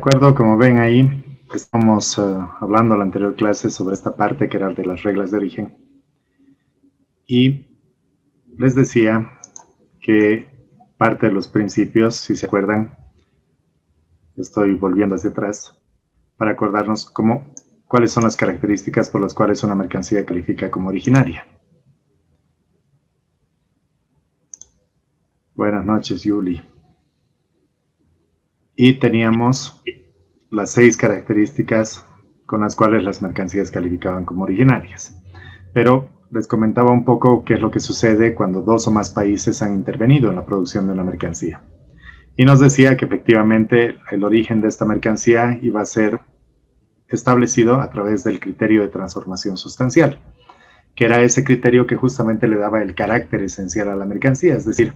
acuerdo, como ven ahí, estamos hablando en la anterior clase sobre esta parte que era de las reglas de origen. Y les decía que parte de los principios, si se acuerdan, estoy volviendo hacia atrás, para acordarnos cuáles son las características por las cuales una mercancía califica como originaria. Buenas noches, Yuli. Y teníamos las 6 características con las cuales las mercancías calificaban como originarias. Pero les comentaba un poco qué es lo que sucede cuando 2 o más países han intervenido en la producción de una mercancía. Y nos decía que efectivamente el origen de esta mercancía iba a ser establecido a través del criterio de transformación sustancial, que era ese criterio que justamente le daba el carácter esencial a la mercancía, es decir,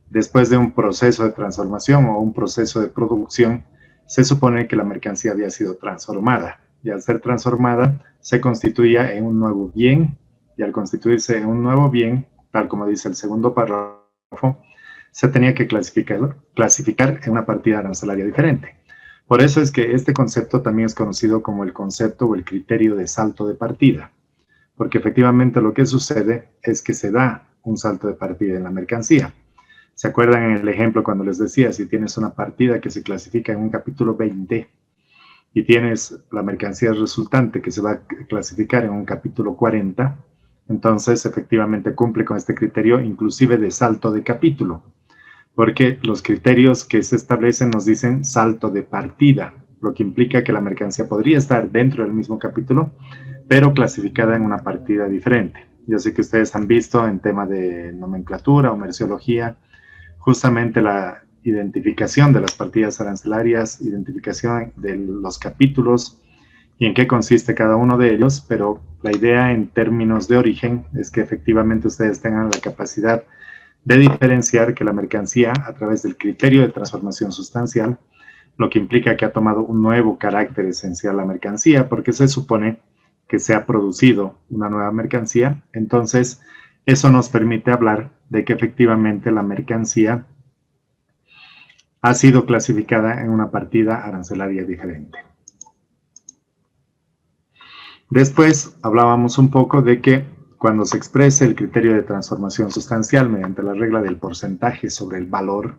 después de un proceso de transformación o un proceso de producción, se supone que la mercancía había sido transformada, y al ser transformada se constituía en un nuevo bien, y al constituirse en un nuevo bien, tal como dice el segundo párrafo, se tenía que clasificar en una partida arancelaria diferente. Por eso es que este concepto también es conocido como el concepto o el criterio de salto de partida, porque efectivamente lo que sucede es que se da un salto de partida en la mercancía. ¿Se acuerdan en el ejemplo cuando les decía, si tienes una partida que se clasifica en un capítulo 20 y tienes la mercancía resultante que se va a clasificar en un capítulo 40, entonces efectivamente cumple con este criterio inclusive de salto de capítulo, porque los criterios que se establecen nos dicen salto de partida, lo que implica que la mercancía podría estar dentro del mismo capítulo, pero clasificada en una partida diferente. Yo sé que ustedes han visto en tema de nomenclatura o merciología, justamente la identificación de las partidas arancelarias, identificación de los capítulos y en qué consiste cada uno de ellos, pero la idea en términos de origen es que efectivamente ustedes tengan la capacidad de diferenciar que la mercancía, a través del criterio de transformación sustancial, lo que implica que ha tomado un nuevo carácter esencial la mercancía, porque se supone que se ha producido una nueva mercancía, entonces eso nos permite hablar de que efectivamente la mercancía ha sido clasificada en una partida arancelaria diferente. Después hablábamos un poco de que cuando se exprese el criterio de transformación sustancial mediante la regla del porcentaje sobre el valor,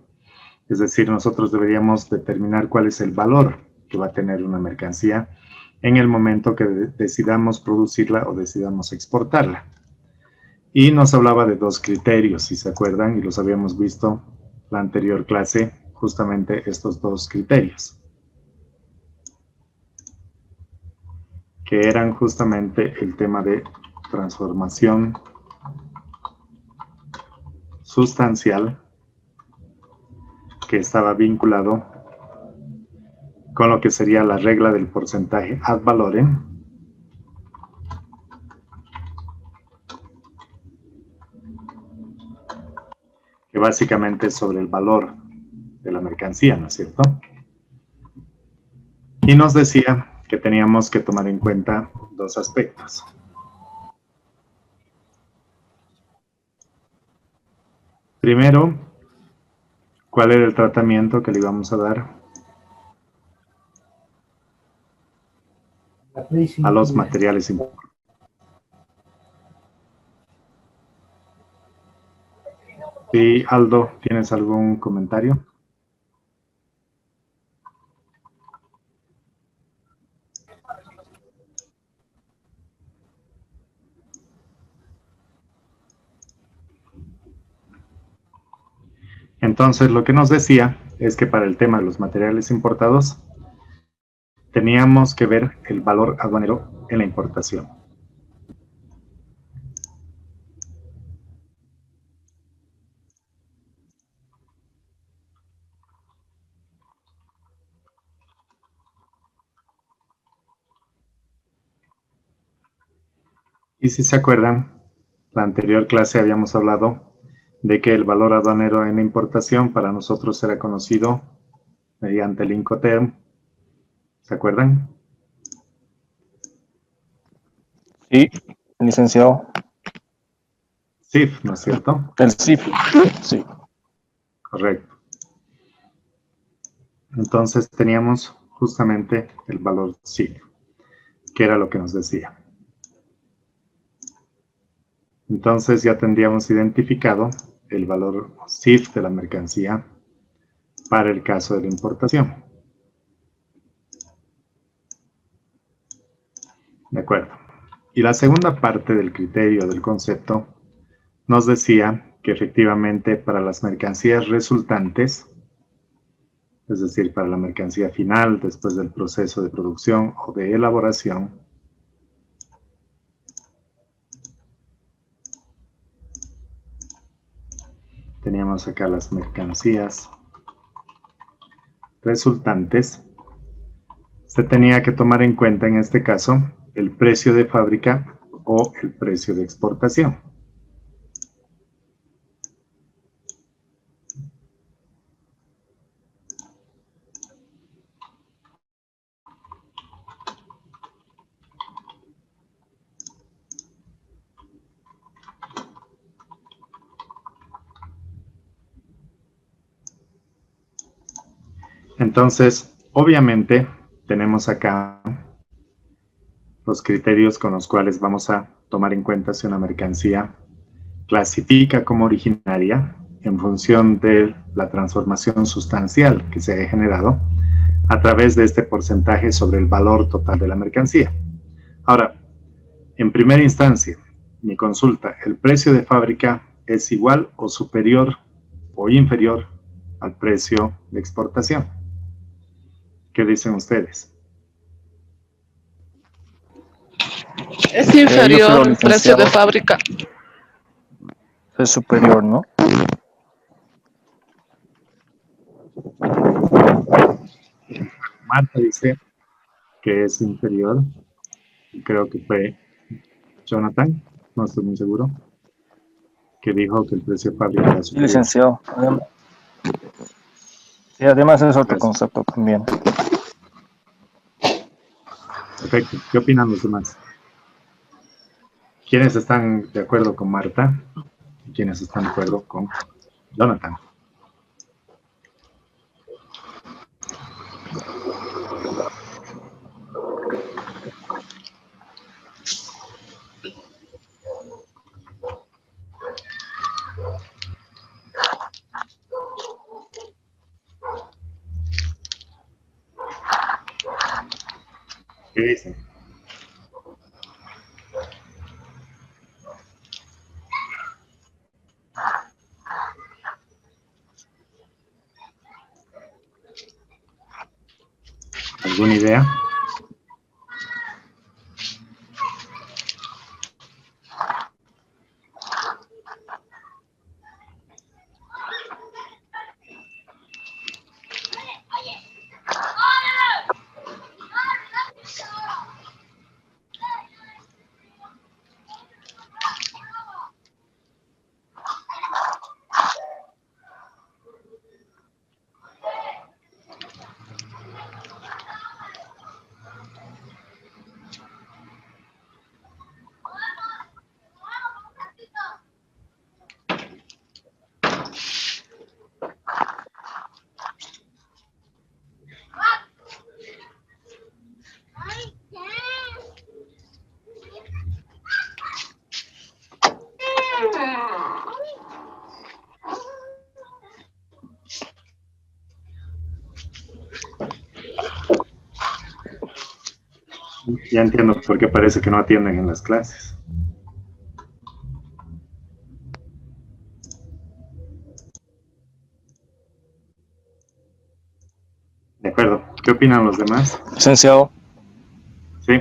es decir, nosotros deberíamos determinar cuál es el valor que va a tener una mercancía en el momento que decidamos producirla o decidamos exportarla. Y nos hablaba de 2 criterios, si se acuerdan, y los habíamos visto la anterior clase, justamente estos 2 criterios, que eran justamente el tema de transformación sustancial, que estaba vinculado con lo que sería la regla del porcentaje ad valorem, que básicamente es sobre el valor de la mercancía, ¿no es cierto? Y nos decía que teníamos que tomar en cuenta 2 aspectos. Primero, ¿cuál era el tratamiento que le íbamos a dar a los materiales importados? Sí, Aldo, ¿tienes algún comentario? Entonces, lo que nos decía es que para el tema de los materiales importados, teníamos que ver el valor aduanero en la importación. Y si se acuerdan, la anterior clase habíamos hablado de que el valor aduanero en la importación para nosotros era conocido mediante el Incoterm. ¿Se acuerdan? Sí, licenciado. CIF, ¿no es cierto? El CIF, sí. Correcto. Entonces teníamos justamente el valor CIF, que era lo que nos decía. Entonces ya tendríamos identificado el valor CIF de la mercancía para el caso de la importación. De acuerdo. Y la segunda parte del criterio del concepto nos decía que efectivamente para las mercancías resultantes, es decir, para la mercancía final después del proceso de producción o de elaboración, teníamos acá las mercancías resultantes, se tenía que tomar en cuenta en este caso el precio de fábrica o el precio de exportación. Entonces, obviamente, tenemos acá los criterios con los cuales vamos a tomar en cuenta si una mercancía clasifica como originaria en función de la transformación sustancial que se ha generado a través de este porcentaje sobre el valor total de la mercancía. Ahora, en primera instancia, mi consulta, ¿el precio de fábrica es igual o superior o inferior al precio de exportación? ¿Qué dicen ustedes? Es inferior el precio de licenciado, fábrica. es superior, ¿no? Marta dice que es inferior, y creo que fue Jonathan, no estoy muy seguro, que dijo que el precio de fábrica era Sí, superior. licenciado. Y además es otro Gracias. concepto también. Perfecto. ¿Qué opinan los demás? ¿Quiénes están de acuerdo con Marta? ¿Y quiénes están de acuerdo con Jonathan? ¿Qué dicen? ¿Alguna idea? Ya entiendo por qué parece que no atienden en las clases. De acuerdo. ¿Qué opinan los demás? Licenciado, Sí.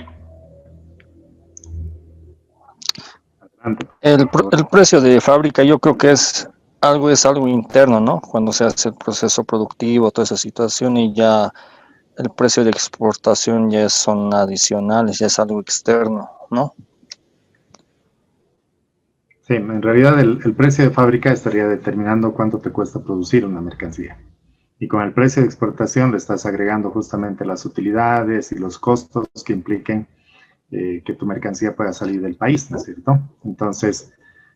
Adelante. el precio de fábrica yo creo que es algo interno, ¿no? Cuando se hace el proceso productivo, toda esa situación y ya el precio de exportación ya son adicionales, ya es algo externo, ¿no? Sí, en realidad el precio de fábrica estaría determinando cuánto te cuesta producir una mercancía. Y con el precio de exportación le estás agregando justamente las utilidades y los costos que impliquen que tu mercancía pueda salir del país, ¿no es cierto? Entonces,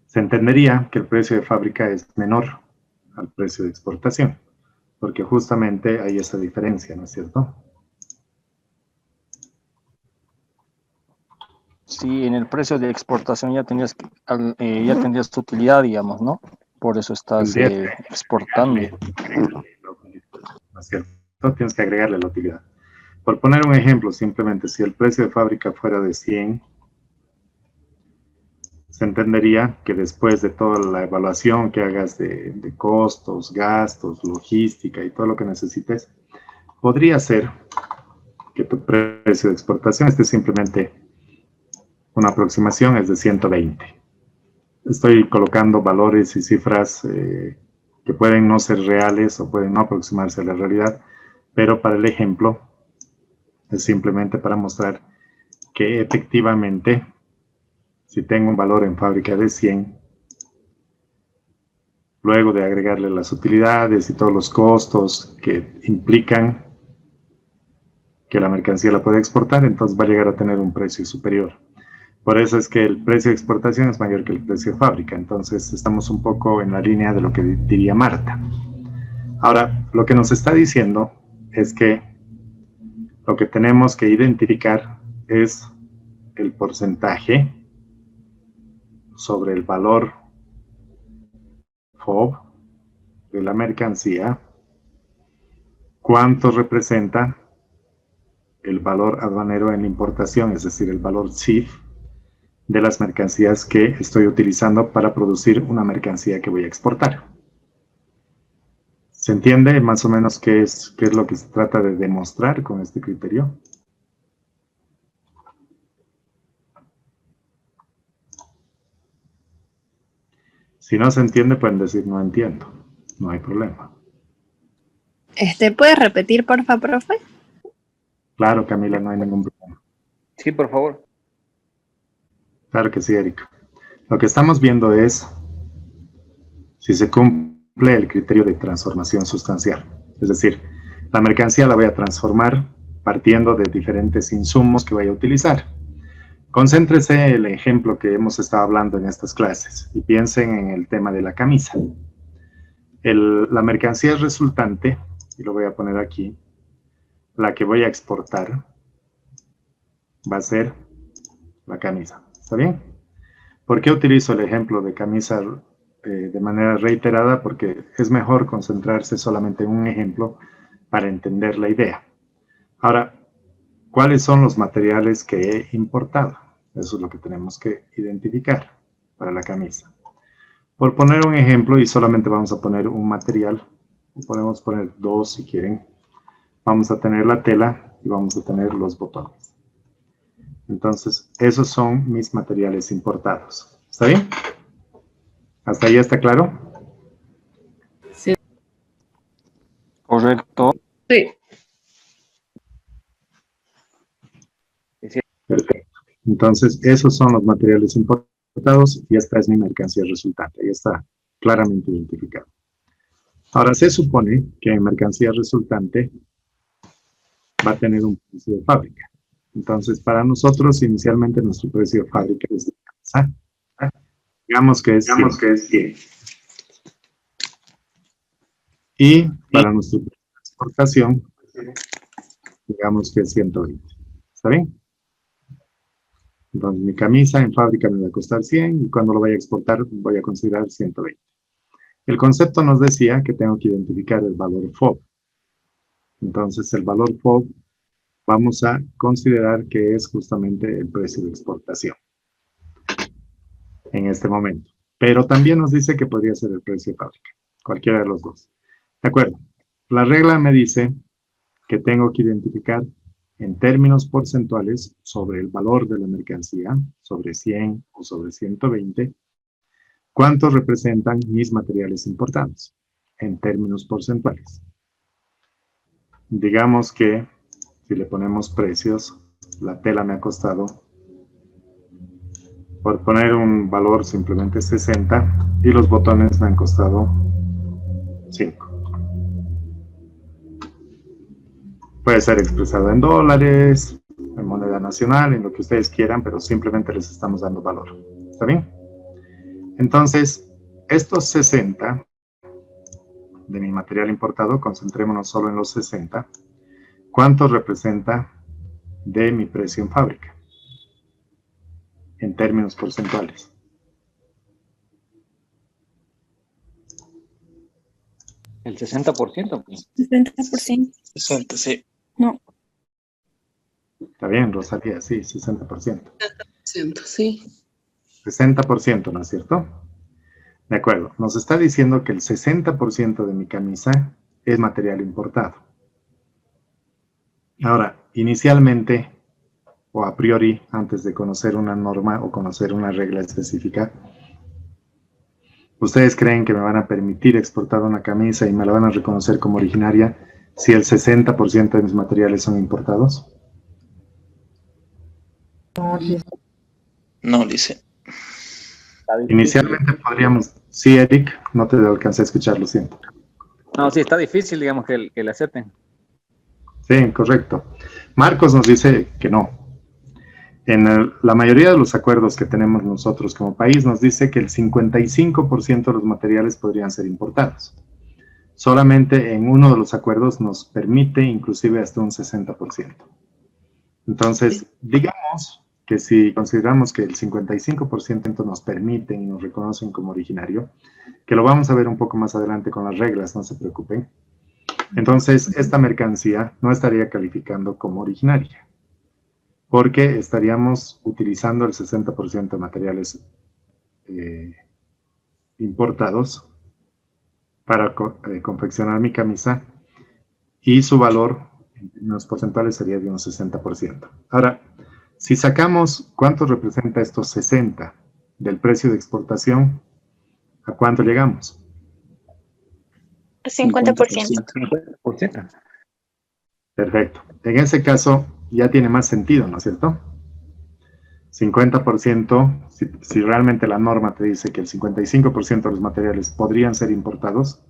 se entendería que el precio de fábrica es menor al precio de exportación, porque justamente hay esa diferencia, ¿no es cierto? si en el precio de exportación ya ya tendrías tu utilidad, digamos, ¿no? Por eso estás exportando. ¿No es cierto? Tienes que agregarle la utilidad. Por poner un ejemplo, simplemente, si el precio de fábrica fuera de 100, se entendería que después de toda la evaluación que hagas de costos, gastos, logística y todo lo que necesites, podría ser que tu precio de exportación esté simplemente una aproximación, es de 120. Estoy colocando valores y cifras que pueden no ser reales o pueden no aproximarse a la realidad, pero para el ejemplo es simplemente para mostrar que efectivamente, si tengo un valor en fábrica de 100, luego de agregarle las utilidades y todos los costos que implican que la mercancía la pueda exportar, entonces va a llegar a tener un precio superior. Por eso es que el precio de exportación es mayor que el precio de fábrica. Entonces estamos un poco en la línea de lo que diría Marta. Ahora, lo que nos está diciendo es que lo que tenemos que identificar es el porcentaje sobre el valor FOB de la mercancía, cuánto representa el valor aduanero en la importación, es decir, el valor CIF de las mercancías que estoy utilizando para producir una mercancía que voy a exportar. ¿Se entiende más o menos qué es lo que se trata de demostrar con este criterio? Si no se entiende, pueden decir no entiendo. No hay problema. ¿Puedes repetir, porfa, profe? Claro, Camila, no hay ningún problema. Sí, por favor. Claro que sí, Erika. Lo que estamos viendo es si se cumple el criterio de transformación sustancial. Es decir, la mercancía la voy a transformar partiendo de diferentes insumos que voy a utilizar. Concéntrese en el ejemplo que hemos estado hablando en estas clases y piensen en el tema de la camisa. La mercancía resultante, y lo voy a poner aquí, la que voy a exportar va a ser la camisa. ¿Está bien? ¿Por qué utilizo el ejemplo de camisa de manera reiterada? Porque es mejor concentrarse solamente en un ejemplo para entender la idea. Ahora, ¿cuáles son los materiales que he importado? Eso es lo que tenemos que identificar para la camisa. Por poner un ejemplo, y solamente vamos a poner un material, podemos poner dos si quieren, vamos a tener la tela y vamos a tener los botones. Entonces, esos son mis materiales importados. ¿Está bien? ¿Hasta ahí está claro? Sí. Correcto. Sí. Perfecto. Entonces, esos son los materiales importados y esta es mi mercancía resultante. Ahí está claramente identificado. Ahora, se supone que mi mercancía resultante va a tener un precio de fábrica. Entonces, para nosotros, inicialmente, nuestro precio de fábrica es de casa. Digamos que es 100. Y para nuestra exportación, digamos que es 120. ¿Está bien? Entonces, mi camisa en fábrica me va a costar 100 y cuando lo vaya a exportar voy a considerar 120. El concepto nos decía que tengo que identificar el valor FOB. Entonces, el valor FOB vamos a considerar que es justamente el precio de exportación en este momento. Pero también nos dice que podría ser el precio de fábrica, cualquiera de los dos. De acuerdo. La regla me dice que tengo que identificar en términos porcentuales sobre el valor de la mercancía, sobre 100 o sobre 120, cuántos representan mis materiales importados en términos porcentuales. Digamos que si le ponemos precios, la tela me ha costado, por poner un valor, simplemente 60 y los botones me han costado 5. Puede ser expresado en dólares, en moneda nacional, en lo que ustedes quieran, pero simplemente les estamos dando valor. ¿Está bien? Entonces, estos 60 de mi material importado, concentrémonos solo en los 60, ¿cuánto representa de mi precio en fábrica? en términos porcentuales? El 60%. Pues. 60%. 60, sí. No. Está bien, Rosalía, sí, 60%. Sí. 60%, ¿no es cierto? De acuerdo, nos está diciendo que el 60% de mi camisa es material importado. Ahora, inicialmente, o a priori, antes de conocer una norma o conocer una regla específica, ¿ustedes creen que me van a permitir exportar una camisa y me la van a reconocer como originaria si el 60% de mis materiales son importados? No, dice. Inicialmente podríamos... Sí, Eric, no te alcancé a escuchar, lo siento. No, sí, está difícil, digamos, que le acepten. Sí, correcto. Marcos nos dice que no. La mayoría de los acuerdos que tenemos nosotros como país nos dice que el 55% de los materiales podrían ser importados. Solamente en uno de los acuerdos nos permite inclusive hasta un 60%. Entonces, digamos que si consideramos que el 55% nos permiten y nos reconocen como originario, que lo vamos a ver un poco más adelante con las reglas, no se preocupen. Entonces, esta mercancía no estaría calificando como originaria, porque estaríamos utilizando el 60% de materiales importados para confeccionar mi camisa, y su valor en los porcentuales sería de un 60%. Ahora, si sacamos cuánto representa estos 60 del precio de exportación, ¿a cuánto llegamos? 50%. 50%. Perfecto. En ese caso ya tiene más sentido, ¿no es cierto? 50%, si realmente la norma te dice que el 55% de los materiales podrían ser importados,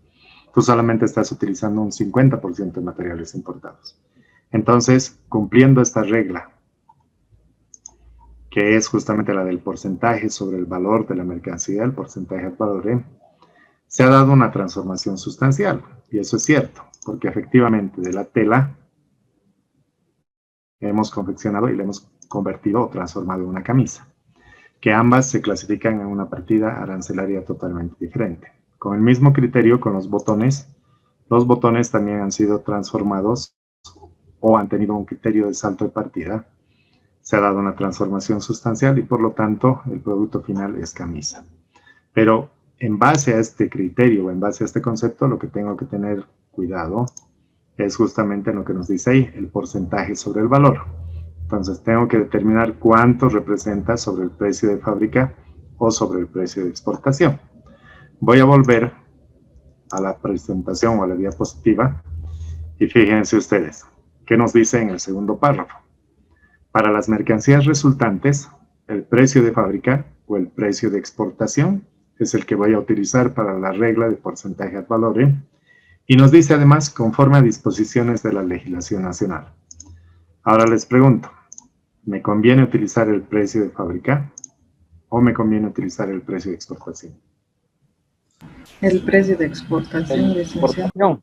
tú solamente estás utilizando un 50% de materiales importados. Entonces, cumpliendo esta regla, que es justamente la del porcentaje sobre el valor de la mercancía, el porcentaje al valor, se ha dado una transformación sustancial. Y eso es cierto, porque efectivamente de la tela hemos confeccionado y la hemos convertido o transformado en una camisa, que ambas se clasifican en una partida arancelaria totalmente diferente. Con el mismo criterio con los botones también han sido transformados o han tenido un criterio de salto de partida. Se ha dado una transformación sustancial y por lo tanto el producto final es camisa. Pero en base a este criterio, en base a este concepto, lo que tengo que tener cuidado es justamente lo que nos dice ahí, el porcentaje sobre el valor. Entonces tengo que determinar cuánto representa sobre el precio de fábrica o sobre el precio de exportación. Voy a volver a la presentación o a la diapositiva y fíjense ustedes, ¿qué nos dice en el segundo párrafo? Para las mercancías resultantes, el precio de fábrica o el precio de exportación es el que voy a utilizar para la regla de porcentaje al valor, y nos dice además conforme a disposiciones de la legislación nacional. Ahora les pregunto, ¿me conviene utilizar el precio de fábrica o me conviene utilizar el precio de exportación? El precio de exportación, licenciado.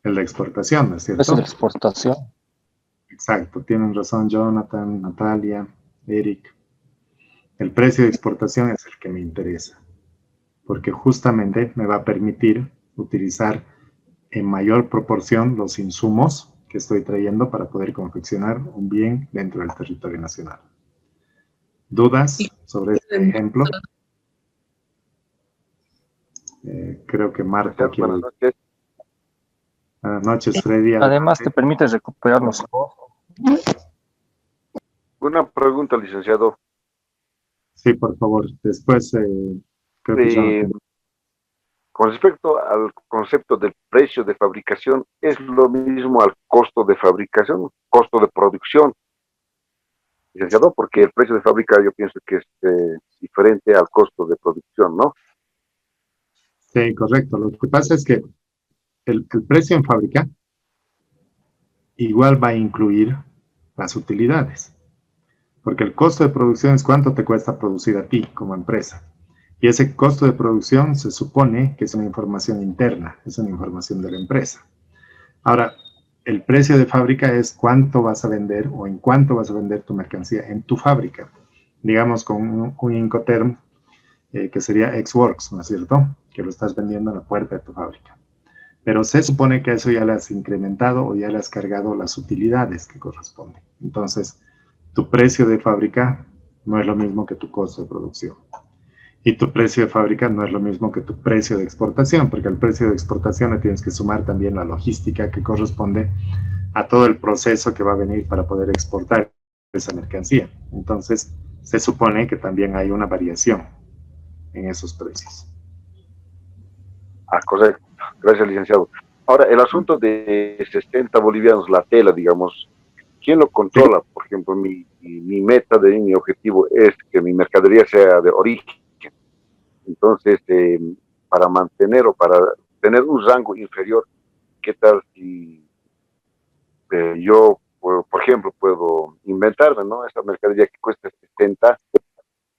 El de exportación, ¿no es cierto? Precio de exportación. Exacto, tienen razón Jonathan, Natalia, Eric. El precio de exportación es el que me interesa, porque justamente me va a permitir utilizar en mayor proporción los insumos que estoy trayendo para poder confeccionar un bien dentro del territorio nacional. ¿Dudas sobre este ejemplo? Creo que Marta quiere... Buenas noches. Buenas noches, Freddy. Además, te permite recuperar los costos. Una pregunta, licenciado. Sí, por favor. Después, creo que Jonathan. Con respecto al concepto del precio de fabricación, ¿es lo mismo al costo de fabricación, costo de producción? Licenciado, porque el precio de fábrica yo pienso que es diferente al costo de producción, ¿no? Sí, correcto. Lo que pasa es que el precio en fábrica igual va a incluir las utilidades, porque el costo de producción es cuánto te cuesta producir a ti como empresa. Y ese costo de producción se supone que es una información interna, es una información de la empresa. Ahora, el precio de fábrica es cuánto vas a vender o en cuánto vas a vender tu mercancía en tu fábrica. digamos, con un Incoterm, que sería Xworks, ¿no es cierto? Que lo estás vendiendo en la puerta de tu fábrica. Pero se supone que a eso ya le has incrementado o ya le has cargado las utilidades que corresponden. Entonces, tu precio de fábrica no es lo mismo que tu costo de producción. Y tu precio de fábrica no es lo mismo que tu precio de exportación, porque al precio de exportación le tienes que sumar también la logística que corresponde a todo el proceso que va a venir para poder exportar esa mercancía. Entonces, se supone que también hay una variación en esos precios. Ah, correcto. Gracias, licenciado. Ahora, el asunto de 60 bolivianos, la tela, digamos, ¿quién lo controla? Por ejemplo, mi meta, mi objetivo es que mi mercadería sea de origen. Entonces, para mantener o para tener un rango inferior, ¿qué tal si yo, por ejemplo, puedo inventarme, ¿no? Esta mercadería que cuesta 70,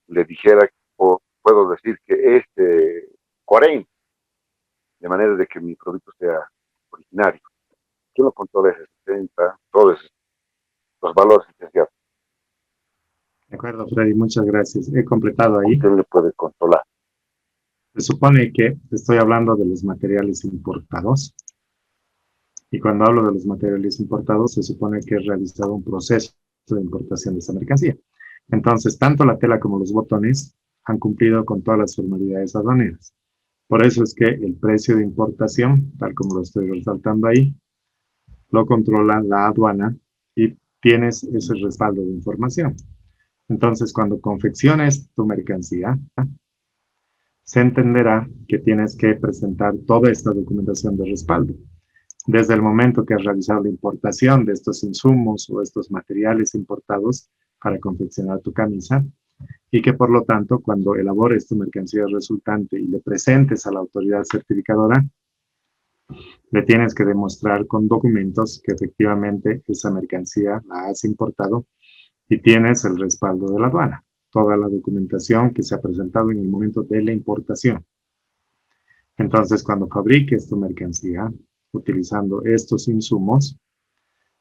le dijera, o puedo decir que es 40, de manera de que mi producto sea originario. ¿Quién lo controla ese 60? Todos los valores licenciados. De acuerdo, Freddy, muchas gracias. He completado ahí. ¿Quién le puede controlar? Se supone que estoy hablando de los materiales importados. Y cuando hablo de los materiales importados, se supone que he realizado un proceso de importación de esa mercancía. Entonces, tanto la tela como los botones han cumplido con todas las formalidades aduaneras. Por eso es que el precio de importación, tal como lo estoy resaltando ahí, lo controla la aduana y tienes ese respaldo de información. Entonces, cuando confecciones tu mercancía, se entenderá que tienes que presentar toda esta documentación de respaldo. Desde el momento que has realizado la importación de estos insumos o estos materiales importados para confeccionar tu camisa, y que por lo tanto, cuando elabores tu mercancía resultante y le presentes a la autoridad certificadora, le tienes que demostrar con documentos que efectivamente esa mercancía la has importado y tienes el respaldo de la aduana, toda la documentación que se ha presentado en el momento de la importación. Entonces, cuando fabriques tu mercancía utilizando estos insumos,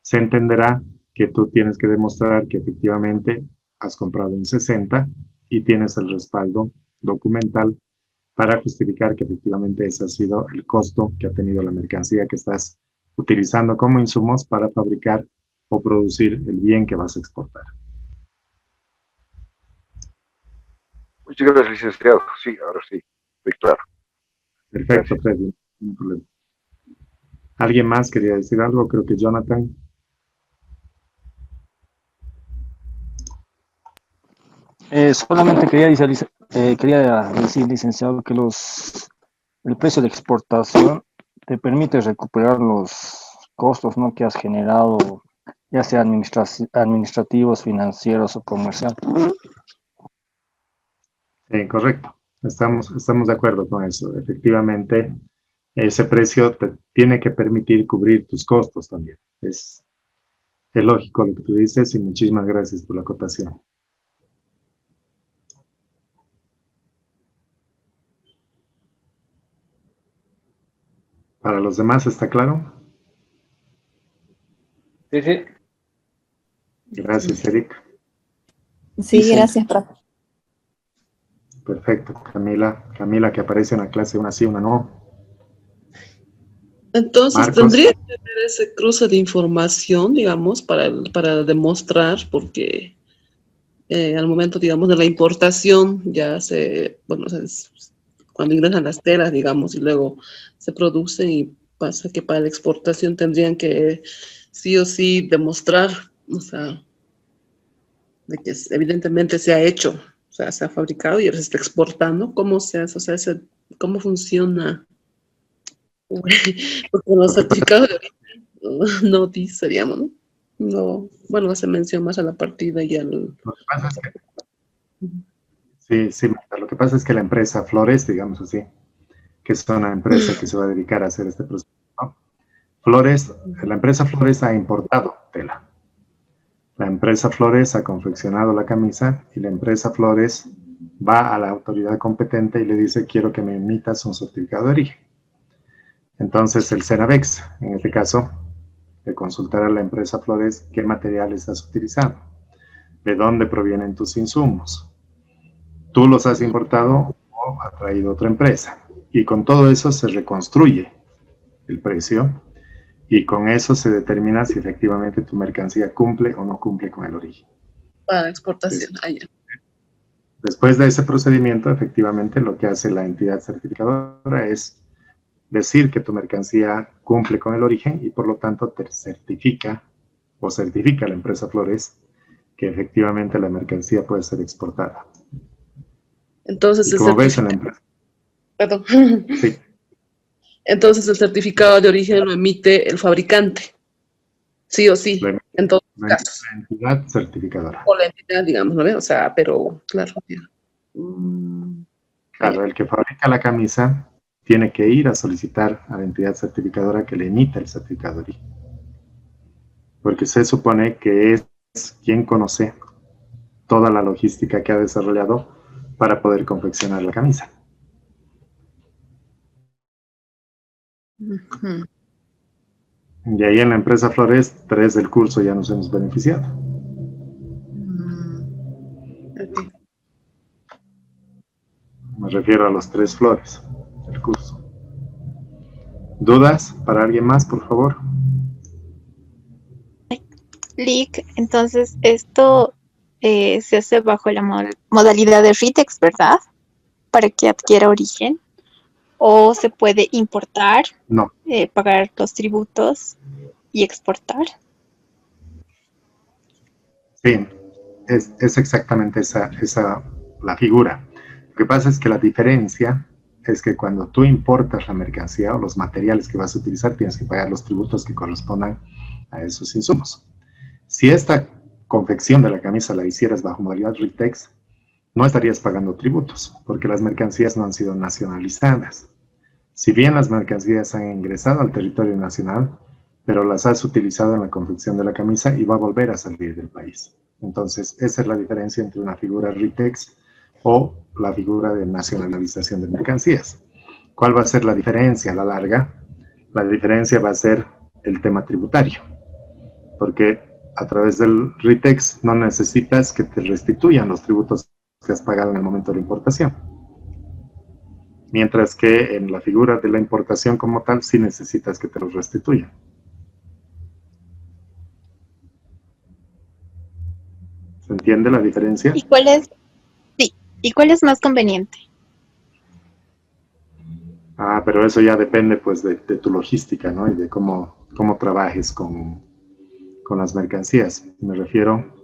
se entenderá que tú tienes que demostrar que efectivamente has comprado en 60 y tienes el respaldo documental para justificar que efectivamente ese ha sido el costo que ha tenido la mercancía que estás utilizando como insumos para fabricar o producir el bien que vas a exportar. Muchas gracias, licenciado. Sí, ahora sí, estoy claro. Perfecto, Freddy, no problema. ¿Alguien más quería decir algo? Creo que Jonathan. Solamente quería decir, licenciado, que el precio de exportación te permite recuperar los costos, ¿no?, que has generado, ya sea administrativos, financieros o comerciales. Correcto. Estamos de acuerdo con eso. Efectivamente, ese precio te tiene que permitir cubrir tus costos también. Es lógico lo que tú dices y muchísimas gracias por la acotación. ¿Para los demás está claro? Sí, sí. Gracias, Eric. Sí, gracias, profe. Perfecto. Camila, que aparece en la clase una sí, una no. Entonces, Marcos. tendría que tener ese cruce de información, digamos, para demostrar, porque al momento, digamos, de la importación, cuando ingresan las telas, digamos, y luego se producen y pasa que para la exportación tendrían que sí o sí demostrar, o sea, de que evidentemente se ha hecho, o sea, se ha fabricado y ahora se está exportando. ¿Cómo se hace? O sea, ¿cómo funciona? Porque los certificados de origen no dice, digamos, ¿no? No, bueno, hace mención más a la partida y al... Lo que pasa es que, sí, Marta, lo que pasa es que la empresa Flores, digamos así, que es una empresa que se va a dedicar a hacer este proceso, ¿no? La empresa Flores ha importado tela. La empresa Flores ha confeccionado la camisa y la empresa Flores va a la autoridad competente y le dice, quiero que me emitas un certificado de origen. Entonces el Cenavex, en este caso, le consultará a la empresa Flores qué materiales has utilizado. de dónde provienen tus insumos. Tú los has importado o ha traído otra empresa. Y con todo eso se reconstruye el precio y con eso se determina si efectivamente tu mercancía cumple o no cumple con el origen. Para exportación allá. Después de ese procedimiento, efectivamente, lo que hace la entidad certificadora es decir que tu mercancía cumple con el origen y por lo tanto te certifica o certifica a la empresa Flores que efectivamente la mercancía puede ser exportada. Entonces, como ves en la empresa. Perdón. Sí. Entonces el certificado de origen lo emite el fabricante. Sí o sí, en todos los casos. La entidad certificadora. O la entidad, digamos, ¿no ve? O sea, pero claro. Claro, el que fabrica la camisa tiene que ir a solicitar a la entidad certificadora que le emita el certificado de origen. Porque se supone que es quien conoce toda la logística que ha desarrollado para poder confeccionar la camisa. Uh-huh. Y ahí en la empresa Flores, 3 del curso ya nos hemos beneficiado. Okay. Me refiero a los 3 Flores del curso. ¿Dudas para alguien más, por favor? Lick, entonces esto se hace bajo la modalidad de RITEX, ¿verdad? Para que adquiera origen. ¿O se puede importar, No. pagar los tributos y exportar? Sí, es exactamente esa la figura. Lo que pasa es que la diferencia es que cuando tú importas la mercancía o los materiales que vas a utilizar, tienes que pagar los tributos que correspondan a esos insumos. Si esta confección de la camisa la hicieras bajo modalidad RITEX, no estarías pagando tributos, porque las mercancías no han sido nacionalizadas. Si bien las mercancías han ingresado al territorio nacional, pero las has utilizado en la confección de la camisa y va a volver a salir del país. Entonces, esa es la diferencia entre una figura RITEX o la figura de nacionalización de mercancías. ¿Cuál va a ser la diferencia a la larga? La diferencia va a ser el tema tributario, porque a través del RITEX no necesitas que te restituyan los tributos que has pagado en el momento de la importación. Mientras que en la figura de la importación como tal, sí necesitas que te los restituyan. ¿Se entiende la diferencia? ¿Y cuál es, sí, ¿y cuál es más conveniente? Ah, pero eso ya depende pues de tu logística, ¿no? Y de cómo trabajes con las mercancías. Me refiero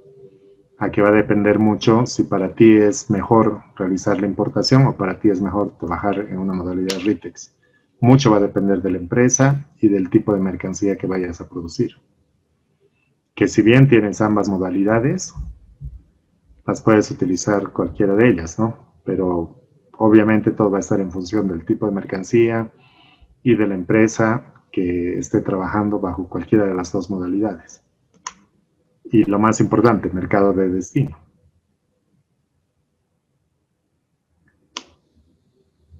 a que va a depender mucho si para ti es mejor realizar la importación o para ti es mejor trabajar en una modalidad RITEX. Mucho va a depender de la empresa y del tipo de mercancía que vayas a producir. Que si bien tienes ambas modalidades, las puedes utilizar cualquiera de ellas, ¿no? Pero obviamente todo va a estar en función del tipo de mercancía y de la empresa que esté trabajando bajo cualquiera de las dos modalidades. Y lo más importante, mercado de destino.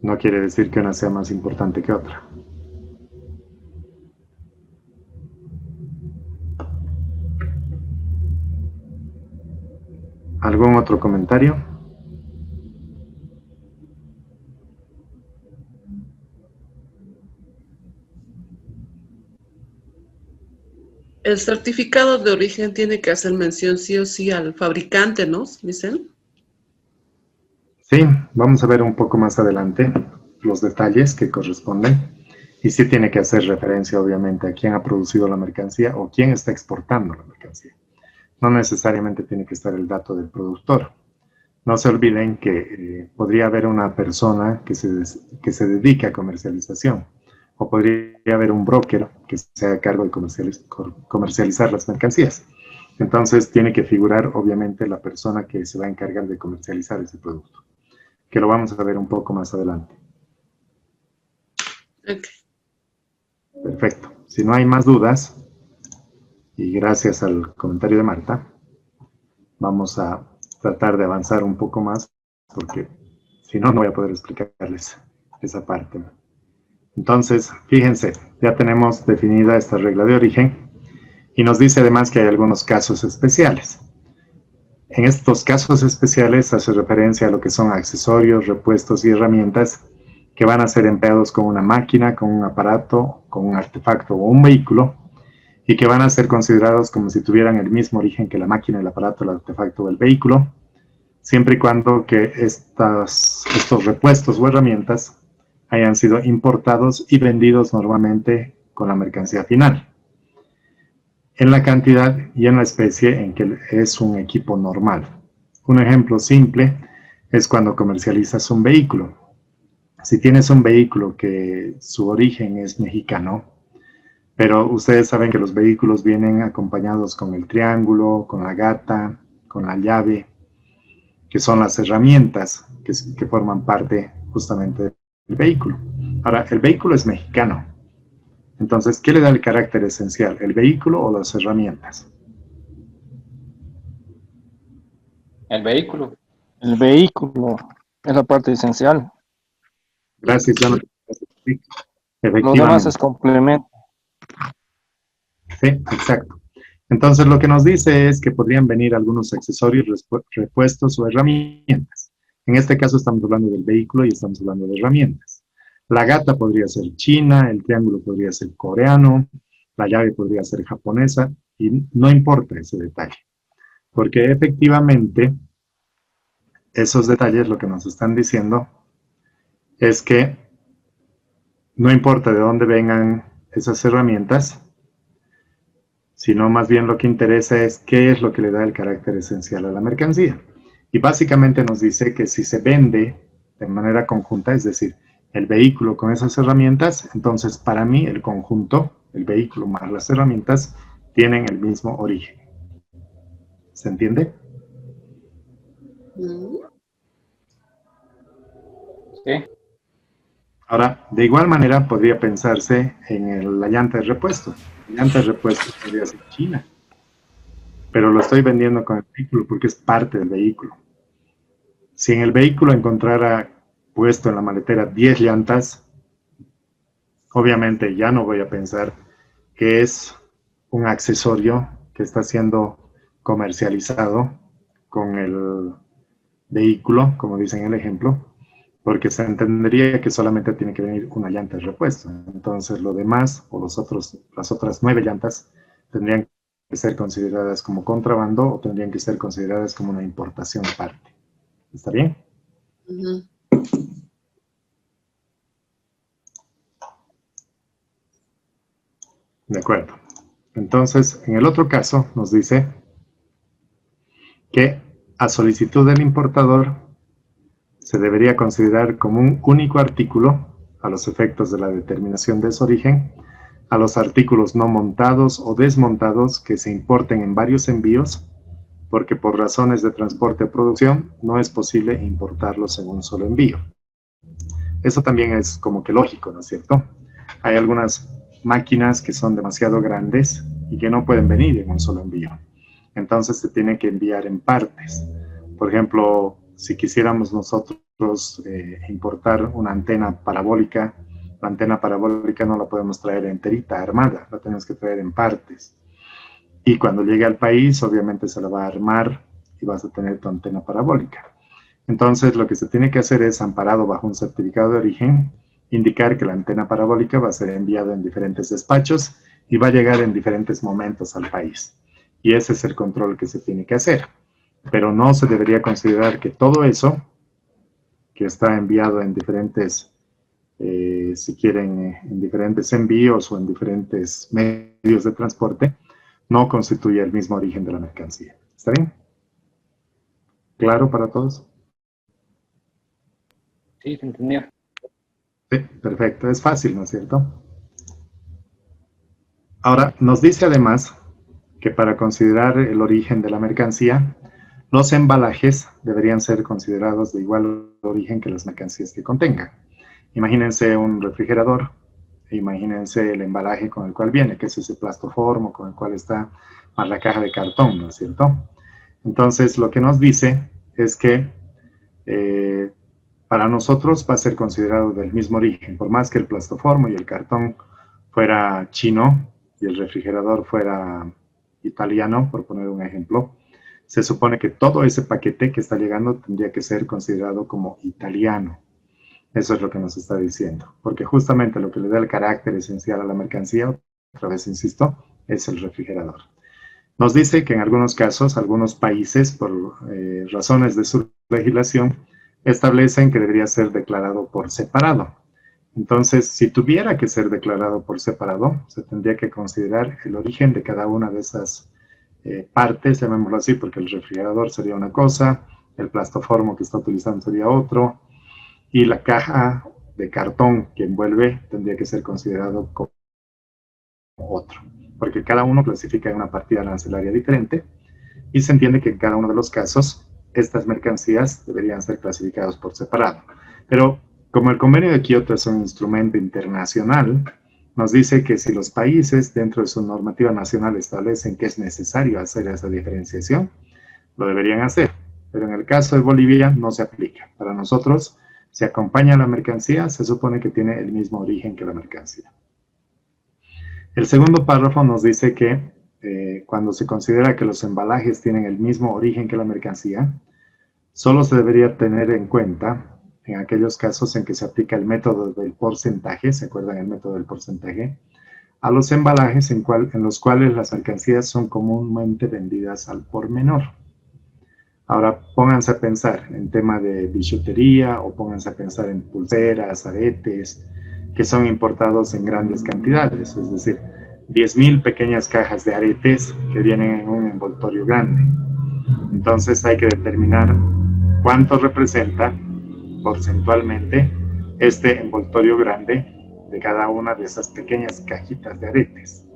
No quiere decir que una sea más importante que otra. ¿Algún otro comentario? El certificado de origen tiene que hacer mención sí o sí al fabricante, ¿no? ¿Dicen? Sí, vamos a ver un poco más adelante los detalles que corresponden. Y sí tiene que hacer referencia, obviamente, a quién ha producido la mercancía o quién está exportando la mercancía. No necesariamente tiene que estar el dato del productor. No se olviden que podría haber una persona que se dedique a comercialización. O podría haber un broker que se haga cargo de comercializar las mercancías. Entonces tiene que figurar obviamente la persona que se va a encargar de comercializar ese producto, que lo vamos a ver un poco más adelante. Okay. Perfecto. Si no hay más dudas, y gracias al comentario de Marta, vamos a tratar de avanzar un poco más, porque si no, no voy a poder explicarles esa parte. Entonces, fíjense, ya tenemos definida esta regla de origen y nos dice además que hay algunos casos especiales. En estos casos especiales hace referencia a lo que son accesorios, repuestos y herramientas que van a ser empleados con una máquina, con un aparato, con un artefacto o un vehículo, y que van a ser considerados como si tuvieran el mismo origen que la máquina, el aparato, el artefacto o el vehículo, siempre y cuando que estos repuestos o herramientas hayan sido importados y vendidos normalmente con la mercancía final, en la cantidad y en la especie en que es un equipo normal. Un ejemplo simple es cuando comercializas un vehículo. Si tienes un vehículo que su origen es mexicano, pero ustedes saben que los vehículos vienen acompañados con el triángulo, con la gata, con la llave, que son las herramientas que forman parte justamente del vehículo. Ahora, el vehículo es mexicano. Entonces, ¿qué le da el carácter esencial? ¿El vehículo o las herramientas? El vehículo. El vehículo es la parte esencial. Gracias, Jonathan. Lo demás es complemento. Sí, exacto. Entonces, lo que nos dice es que podrían venir algunos accesorios, repuestos o herramientas. En este caso estamos hablando del vehículo y estamos hablando de herramientas. La gata podría ser china, el triángulo podría ser coreano, la llave podría ser japonesa, y no importa ese detalle, porque efectivamente esos detalles lo que nos están diciendo es que no importa de dónde vengan esas herramientas, sino más bien lo que interesa es qué es lo que le da el carácter esencial a la mercancía. Y básicamente nos dice que si se vende de manera conjunta, es decir, el vehículo con esas herramientas, entonces para mí el conjunto, el vehículo más las herramientas, tienen el mismo origen. ¿Se entiende? Sí. Ahora, de igual manera podría pensarse en la llanta de repuesto. La llanta de repuesto podría ser china, pero lo estoy vendiendo con el vehículo porque es parte del vehículo. Si en el vehículo encontrara puesto en la maletera 10 llantas, obviamente ya no voy a pensar que es un accesorio que está siendo comercializado con el vehículo, como dice en el ejemplo, porque se entendería que solamente tiene que venir una llanta de repuesto. Entonces lo demás, o las otras 9 llantas, tendrían que ser consideradas como contrabando o tendrían que ser consideradas como una importación aparte. ¿Está bien? De acuerdo. Entonces, en el otro caso, nos dice que a solicitud del importador se debería considerar como un único artículo, a los efectos de la determinación de su origen, a los artículos no montados o desmontados que se importen en varios envíos, porque por razones de transporte o producción no es posible importarlos en un solo envío. Eso también es como que lógico, ¿no es cierto? Hay algunas máquinas que son demasiado grandes y que no pueden venir en un solo envío. Entonces se tiene que enviar en partes. Por ejemplo, si quisiéramos nosotros importar una antena parabólica, la antena parabólica no la podemos traer enterita, armada, la tenemos que traer en partes. Y cuando llegue al país, obviamente se la va a armar y vas a tener tu antena parabólica. Entonces, lo que se tiene que hacer es, amparado bajo un certificado de origen, indicar que la antena parabólica va a ser enviada en diferentes despachos y va a llegar en diferentes momentos al país. Y ese es el control que se tiene que hacer. Pero no se debería considerar que todo eso, que está enviado en diferentes, si quieren, en diferentes envíos o en diferentes medios de transporte, no constituye el mismo origen de la mercancía. ¿Está bien? ¿Claro para todos? Sí, se entendió. Sí, perfecto. Es fácil, ¿no es cierto? Ahora, nos dice además que para considerar el origen de la mercancía, los embalajes deberían ser considerados de igual origen que las mercancías que contengan. Imagínense un refrigerador, e imagínense el embalaje con el cual viene, que es ese plastoformo con el cual está más la caja de cartón, ¿no es cierto? Entonces, lo que nos dice es que para nosotros va a ser considerado del mismo origen, por más que el plastoformo y el cartón fuera chino y el refrigerador fuera italiano, por poner un ejemplo, se supone que todo ese paquete que está llegando tendría que ser considerado como italiano. Eso es lo que nos está diciendo, porque justamente lo que le da el carácter esencial a la mercancía, otra vez insisto, es el refrigerador. Nos dice que en algunos casos, algunos países, por razones de su legislación, establecen que debería ser declarado por separado. Entonces, si tuviera que ser declarado por separado, se tendría que considerar el origen de cada una de esas partes, llamémoslo así, porque el refrigerador sería una cosa, el plastoformo que está utilizando sería otro, y la caja de cartón que envuelve tendría que ser considerado como otro, porque cada uno clasifica en una partida arancelaria diferente, y se entiende que en cada uno de los casos, estas mercancías deberían ser clasificadas por separado. Pero como el Convenio de Kioto es un instrumento internacional, nos dice que si los países dentro de su normativa nacional establecen que es necesario hacer esa diferenciación, lo deberían hacer. Pero en el caso de Bolivia no se aplica. Para nosotros, si acompaña la mercancía, se supone que tiene el mismo origen que la mercancía. El segundo párrafo nos dice que cuando se considera que los embalajes tienen el mismo origen que la mercancía, solo se debería tener en cuenta en aquellos casos en que se aplica el método del porcentaje, ¿se acuerdan el método del porcentaje? A los embalajes en los cuales las mercancías son comúnmente vendidas al por menor. Ahora pónganse a pensar en tema de billutería o pónganse a pensar en pulseras, aretes, que son importados en grandes cantidades, es decir, 10.000 pequeñas cajas de aretes que vienen en un envoltorio grande. Entonces hay que determinar cuánto representa porcentualmente este envoltorio grande de cada una de esas pequeñas cajitas de aretes,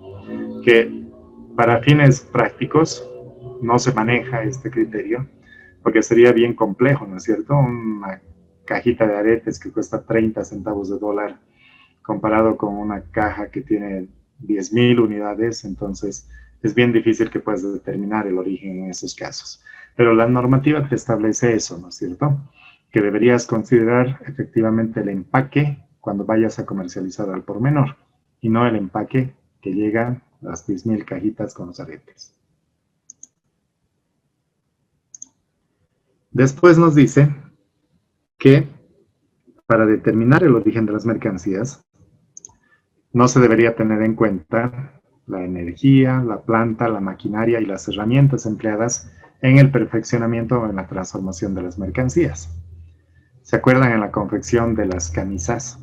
que para fines prácticos no se maneja este criterio, porque sería bien complejo, ¿no es cierto? Una cajita de aretes que cuesta 30 centavos de dólar comparado con una caja que tiene 10.000 unidades, entonces es bien difícil que puedas determinar el origen en esos casos. Pero la normativa te establece eso, ¿no es cierto? Que deberías considerar efectivamente el empaque cuando vayas a comercializar al por menor, y no el empaque que llega a las 10.000 cajitas con los aretes. Después nos dice que para determinar el origen de las mercancías, no se debería tener en cuenta la energía, la planta, la maquinaria y las herramientas empleadas en el perfeccionamiento o en la transformación de las mercancías. ¿Se acuerdan en la confección de las camisas?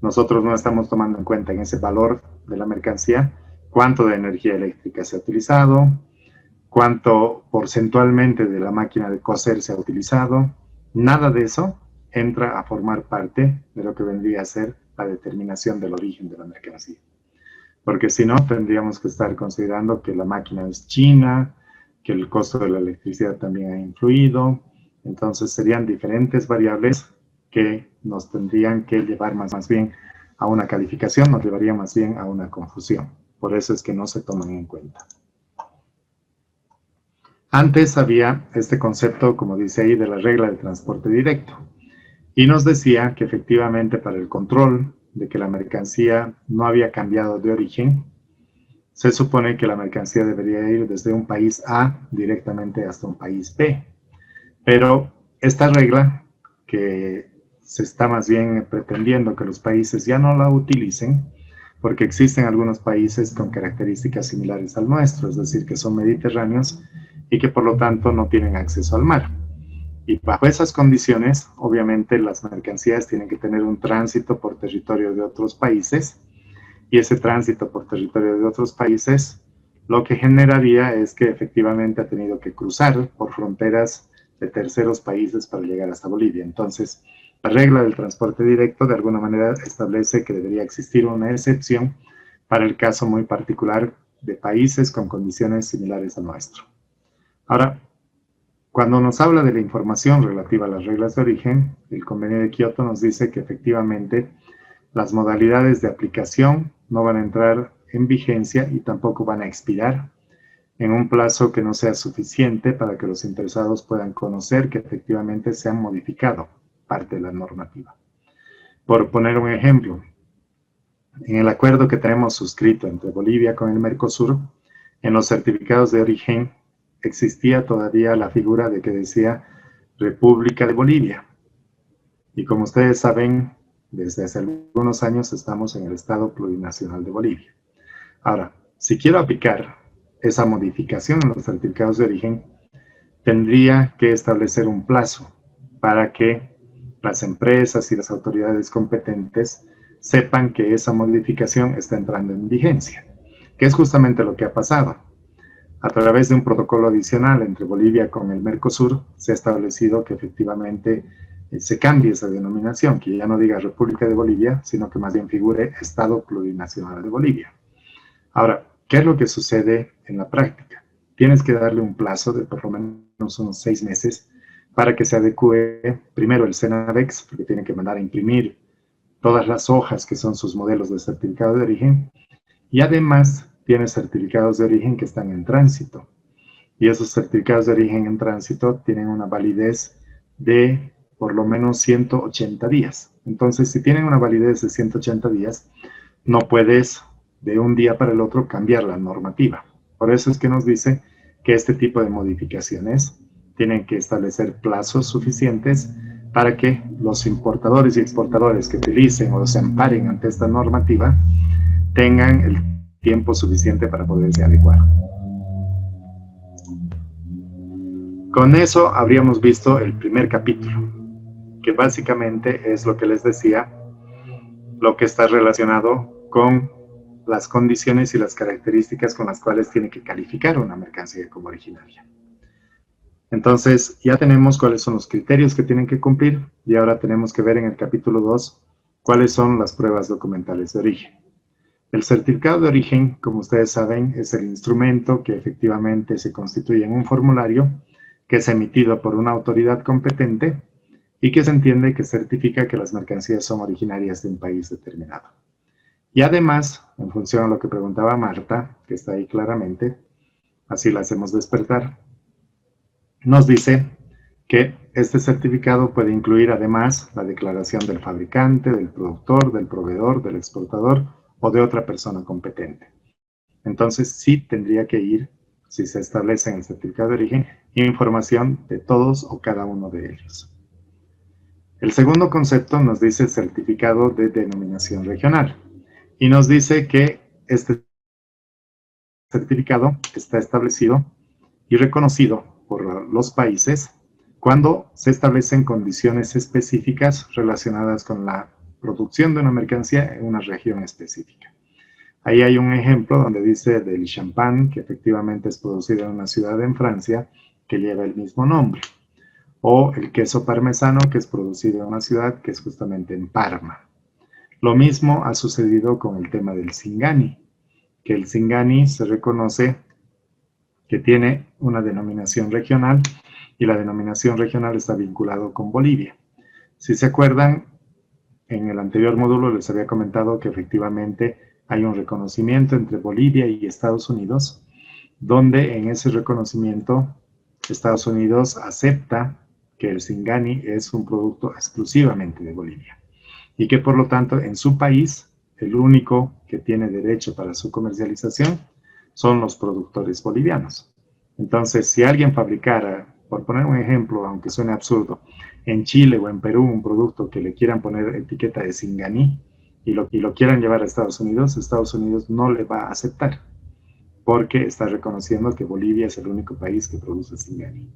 Nosotros no estamos tomando en cuenta en ese valor de la mercancía cuánto de energía eléctrica se ha utilizado, cuánto porcentualmente de la máquina de coser se ha utilizado. Nada de eso entra a formar parte de lo que vendría a ser la determinación del origen de la mercancía. Porque si no, tendríamos que estar considerando que la máquina es china, que el costo de la electricidad también ha influido. Entonces serían diferentes variables que nos tendrían que llevar más bien a una calificación, nos llevaría más bien a una confusión. Por eso es que no se toman en cuenta. Antes había este concepto, como dice ahí, de la regla de transporte directo. Y nos decía que efectivamente para el control de que la mercancía no había cambiado de origen, se supone que la mercancía debería ir desde un país A directamente hasta un país B. Pero esta regla, que se está más bien pretendiendo que los países ya no la utilicen, porque existen algunos países con características similares al nuestro, es decir, que son mediterráneos y que por lo tanto no tienen acceso al mar. Y bajo esas condiciones, obviamente las mercancías tienen que tener un tránsito por territorio de otros países, y ese tránsito por territorio de otros países lo que generaría es que efectivamente ha tenido que cruzar por fronteras de terceros países para llegar hasta Bolivia. Entonces, la regla del transporte directo de alguna manera establece que debería existir una excepción para el caso muy particular de países con condiciones similares al nuestro. Ahora, cuando nos habla de la información relativa a las reglas de origen, el Convenio de Kioto nos dice que efectivamente las modalidades de aplicación no van a entrar en vigencia y tampoco van a expirar en un plazo que no sea suficiente para que los interesados puedan conocer que efectivamente se han modificado parte de la normativa. Por poner un ejemplo, en el acuerdo que tenemos suscrito entre Bolivia con el Mercosur, en los certificados de origen existía todavía la figura de que decía República de Bolivia. Y como ustedes saben, desde hace algunos años estamos en el Estado Plurinacional de Bolivia. Ahora, si quiero aplicar esa modificación en los certificados de origen, tendría que establecer un plazo para que las empresas y las autoridades competentes sepan que esa modificación está entrando en vigencia, que es justamente lo que ha pasado. A través de un protocolo adicional entre Bolivia con el Mercosur, se ha establecido que efectivamente se cambie esa denominación, que ya no diga República de Bolivia, sino que más bien figure Estado Plurinacional de Bolivia. Ahora, ¿qué es lo que sucede en la práctica? Tienes que darle un plazo de por lo menos unos 6 meses para que se adecue primero el SENAVEX, porque tiene que mandar a imprimir todas las hojas que son sus modelos de certificado de origen, y además tiene certificados de origen que están en tránsito. Y esos certificados de origen en tránsito tienen una validez de por lo menos 180 días. Entonces, si tienen una validez de 180 días, no puedes de un día para el otro cambiar la normativa. Por eso es que nos dice que este tipo de modificaciones tienen que establecer plazos suficientes para que los importadores y exportadores que utilicen o se amparen ante esta normativa tengan el tiempo suficiente para poderse adecuar. Con eso habríamos visto el primer capítulo, que básicamente es lo que les decía, lo que está relacionado con las condiciones y las características con las cuales tiene que calificar una mercancía como originaria. Entonces, ya tenemos cuáles son los criterios que tienen que cumplir y ahora tenemos que ver en el capítulo 2 cuáles son las pruebas documentales de origen. El certificado de origen, como ustedes saben, es el instrumento que efectivamente se constituye en un formulario que es emitido por una autoridad competente y que se entiende que certifica que las mercancías son originarias de un país determinado. Y además, en función a lo que preguntaba Marta, que está ahí claramente, así la hacemos despertar, nos dice que este certificado puede incluir además la declaración del fabricante, del productor, del proveedor, del exportador o de otra persona competente. Entonces, sí tendría que ir, si se establece en el certificado de origen, información de todos o cada uno de ellos. El segundo concepto nos dice certificado de denominación regional y nos dice que este certificado está establecido y reconocido por los países cuando se establecen condiciones específicas relacionadas con la producción de una mercancía en una región específica. Ahí hay un ejemplo donde dice del champán, que efectivamente es producido en una ciudad en Francia, que lleva el mismo nombre. O el queso parmesano, que es producido en una ciudad que es justamente en Parma. Lo mismo ha sucedido con el tema del Singani, que el Singani se reconoce que tiene una denominación regional y la denominación regional está vinculado con Bolivia. Si se acuerdan, en el anterior módulo les había comentado que efectivamente hay un reconocimiento entre Bolivia y Estados Unidos, donde en ese reconocimiento Estados Unidos acepta que el Singani es un producto exclusivamente de Bolivia y que por lo tanto en su país el único que tiene derecho para su comercialización son los productores bolivianos. Entonces, si alguien fabricara, por poner un ejemplo, aunque suene absurdo, en Chile o en Perú un producto que le quieran poner etiqueta de Singani y lo quieran llevar a Estados Unidos no le va a aceptar porque está reconociendo que Bolivia es el único país que produce Singani.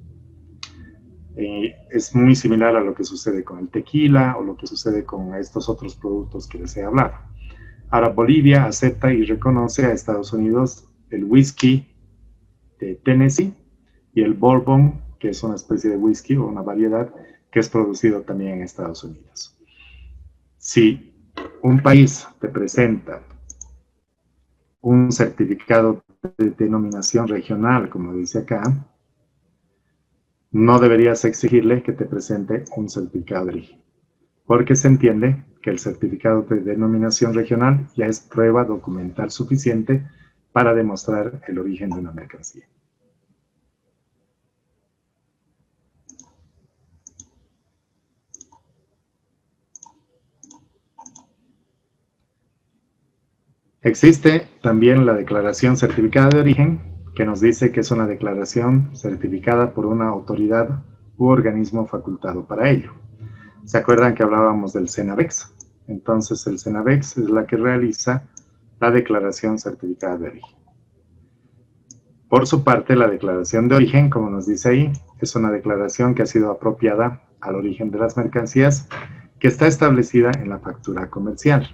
Es muy similar a lo que sucede con el tequila o lo que sucede con estos otros productos que les he hablado. Ahora, Bolivia acepta y reconoce a Estados Unidos el whisky de Tennessee y el Bourbon, que es una especie de whisky o una variedad que es producido también en Estados Unidos. Si un país te presenta un certificado de denominación regional, como dice acá, no deberías exigirle que te presente un certificado de origen, porque se entiende que el certificado de denominación regional ya es prueba documental suficiente para demostrar el origen de una mercancía. Existe también la declaración certificada de origen, que nos dice que es una declaración certificada por una autoridad u organismo facultado para ello. ¿Se acuerdan que hablábamos del CENAVEX? Entonces el CENAVEX es la que realiza la declaración certificada de origen. Por su parte, la declaración de origen, como nos dice ahí, es una declaración que ha sido apropiada al origen de las mercancías, que está establecida en la factura comercial,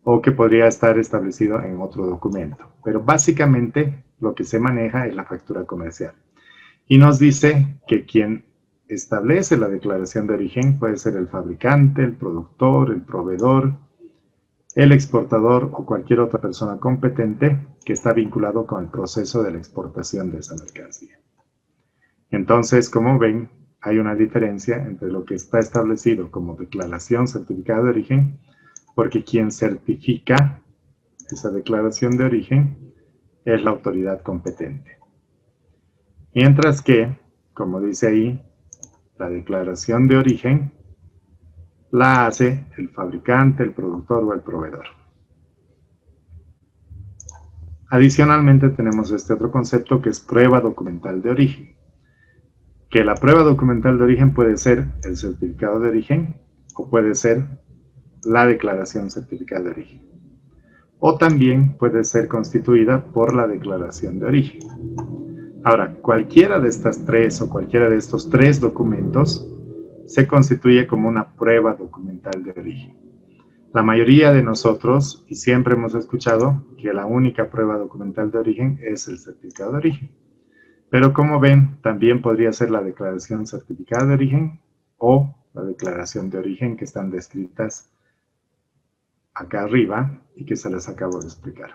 o que podría estar establecido en otro documento. Pero básicamente lo que se maneja es la factura comercial. Y nos dice que quien establece la declaración de origen puede ser el fabricante, el productor, el proveedor, el exportador o cualquier otra persona competente que está vinculado con el proceso de la exportación de esa mercancía. Entonces, como ven, hay una diferencia entre lo que está establecido como declaración certificada de origen, porque quien certifica esa declaración de origen es la autoridad competente. Mientras que, como dice ahí, la declaración de origen la hace el fabricante, el productor o el proveedor. Adicionalmente tenemos este otro concepto que es prueba documental de origen. Que la prueba documental de origen puede ser el certificado de origen o puede ser la declaración certificada de origen. O también puede ser constituida por la declaración de origen. Ahora, cualquiera de estas tres o cualquiera de estos tres documentos se constituye como una prueba documental de origen. La mayoría de nosotros, y siempre hemos escuchado, que la única prueba documental de origen es el certificado de origen. Pero como ven, también podría ser la declaración certificada de origen o la declaración de origen que están descritas acá arriba y que se les acabo de explicar.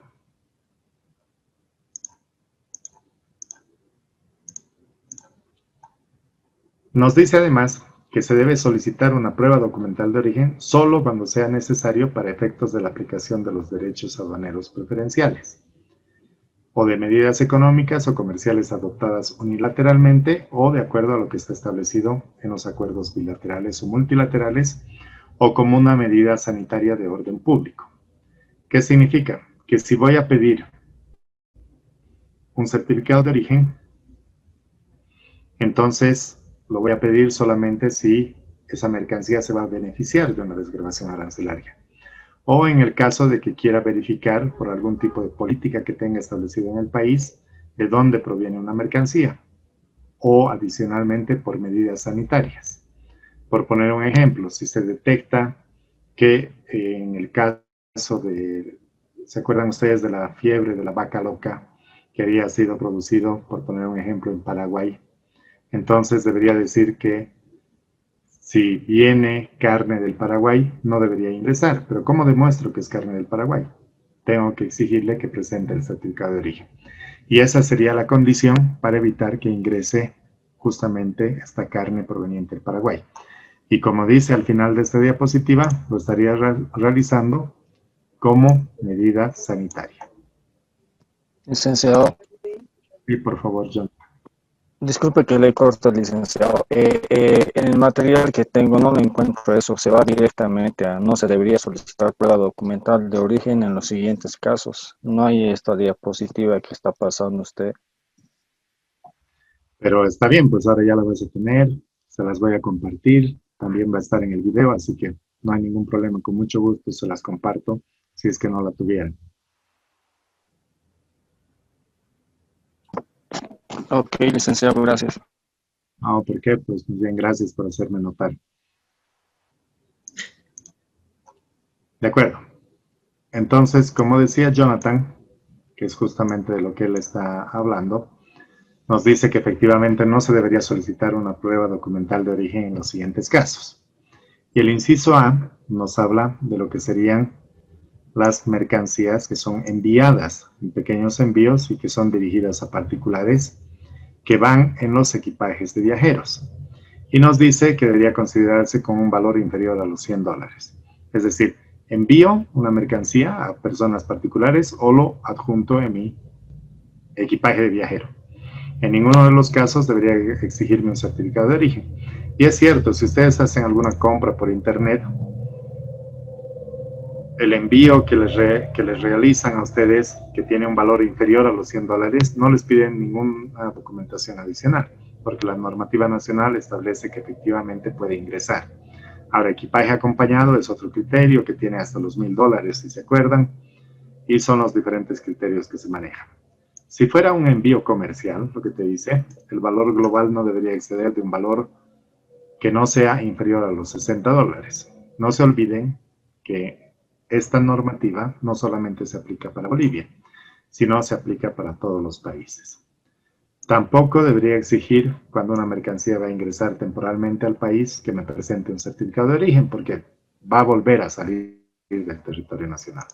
Nos dice además que se debe solicitar una prueba documental de origen solo cuando sea necesario para efectos de la aplicación de los derechos aduaneros preferenciales, o de medidas económicas o comerciales adoptadas unilateralmente o de acuerdo a lo que está establecido en los acuerdos bilaterales o multilaterales, o como una medida sanitaria de orden público. ¿Qué significa? Que si voy a pedir un certificado de origen, entonces lo voy a pedir solamente si esa mercancía se va a beneficiar de una desgravación arancelaria. O en el caso de que quiera verificar por algún tipo de política que tenga establecido en el país de dónde proviene una mercancía. O adicionalmente por medidas sanitarias. Por poner un ejemplo, si se detecta que en el caso de, ¿se acuerdan ustedes de la fiebre de la vaca loca que había sido producido, por poner un ejemplo, en Paraguay? Entonces debería decir que si viene carne del Paraguay, no debería ingresar. Pero ¿cómo demuestro que es carne del Paraguay? Tengo que exigirle que presente el certificado de origen. Y esa sería la condición para evitar que ingrese justamente esta carne proveniente del Paraguay. Y como dice al final de esta diapositiva, lo estaría realizando como medida sanitaria. Licenciado. Y por favor, John. Disculpe que le corto, licenciado. En el material que tengo no lo encuentro eso. Se va directamente a no se debería solicitar prueba documental de origen en los siguientes casos. No hay esta diapositiva que está pasando usted. Pero está bien, pues ahora ya la vas a tener. Se las voy a compartir. También va a estar en el video, así que no hay ningún problema. Con mucho gusto se las comparto si es que no la tuvieran. Ok, licenciado, gracias. Ah, ¿por qué? Pues muy bien, gracias por hacerme notar. De acuerdo. Entonces, como decía Jonathan, que es justamente de lo que él está hablando, nos dice que efectivamente no se debería solicitar una prueba documental de origen en los siguientes casos. Y el inciso A nos habla de lo que serían las mercancías que son enviadas en pequeños envíos y que son dirigidas a particulares que van en los equipajes de viajeros. Y nos dice que debería considerarse con un valor inferior a los $100. Es decir, envío una mercancía a personas particulares o lo adjunto en mi equipaje de viajero. En ninguno de los casos debería exigirme un certificado de origen. Y es cierto, si ustedes hacen alguna compra por internet, el envío que les realizan a ustedes, que tiene un valor inferior a los $100, no les piden ninguna documentación adicional, porque la normativa nacional establece que efectivamente puede ingresar. Ahora, equipaje acompañado es otro criterio que tiene hasta los $1,000, si se acuerdan, y son los diferentes criterios que se manejan. Si fuera un envío comercial, lo que te dice, el valor global no debería exceder de un valor que no sea inferior a los $60. No se olviden que esta normativa no solamente se aplica para Bolivia, sino se aplica para todos los países. Tampoco debería exigir, cuando una mercancía va a ingresar temporalmente al país, que me presente un certificado de origen, porque va a volver a salir del territorio nacional.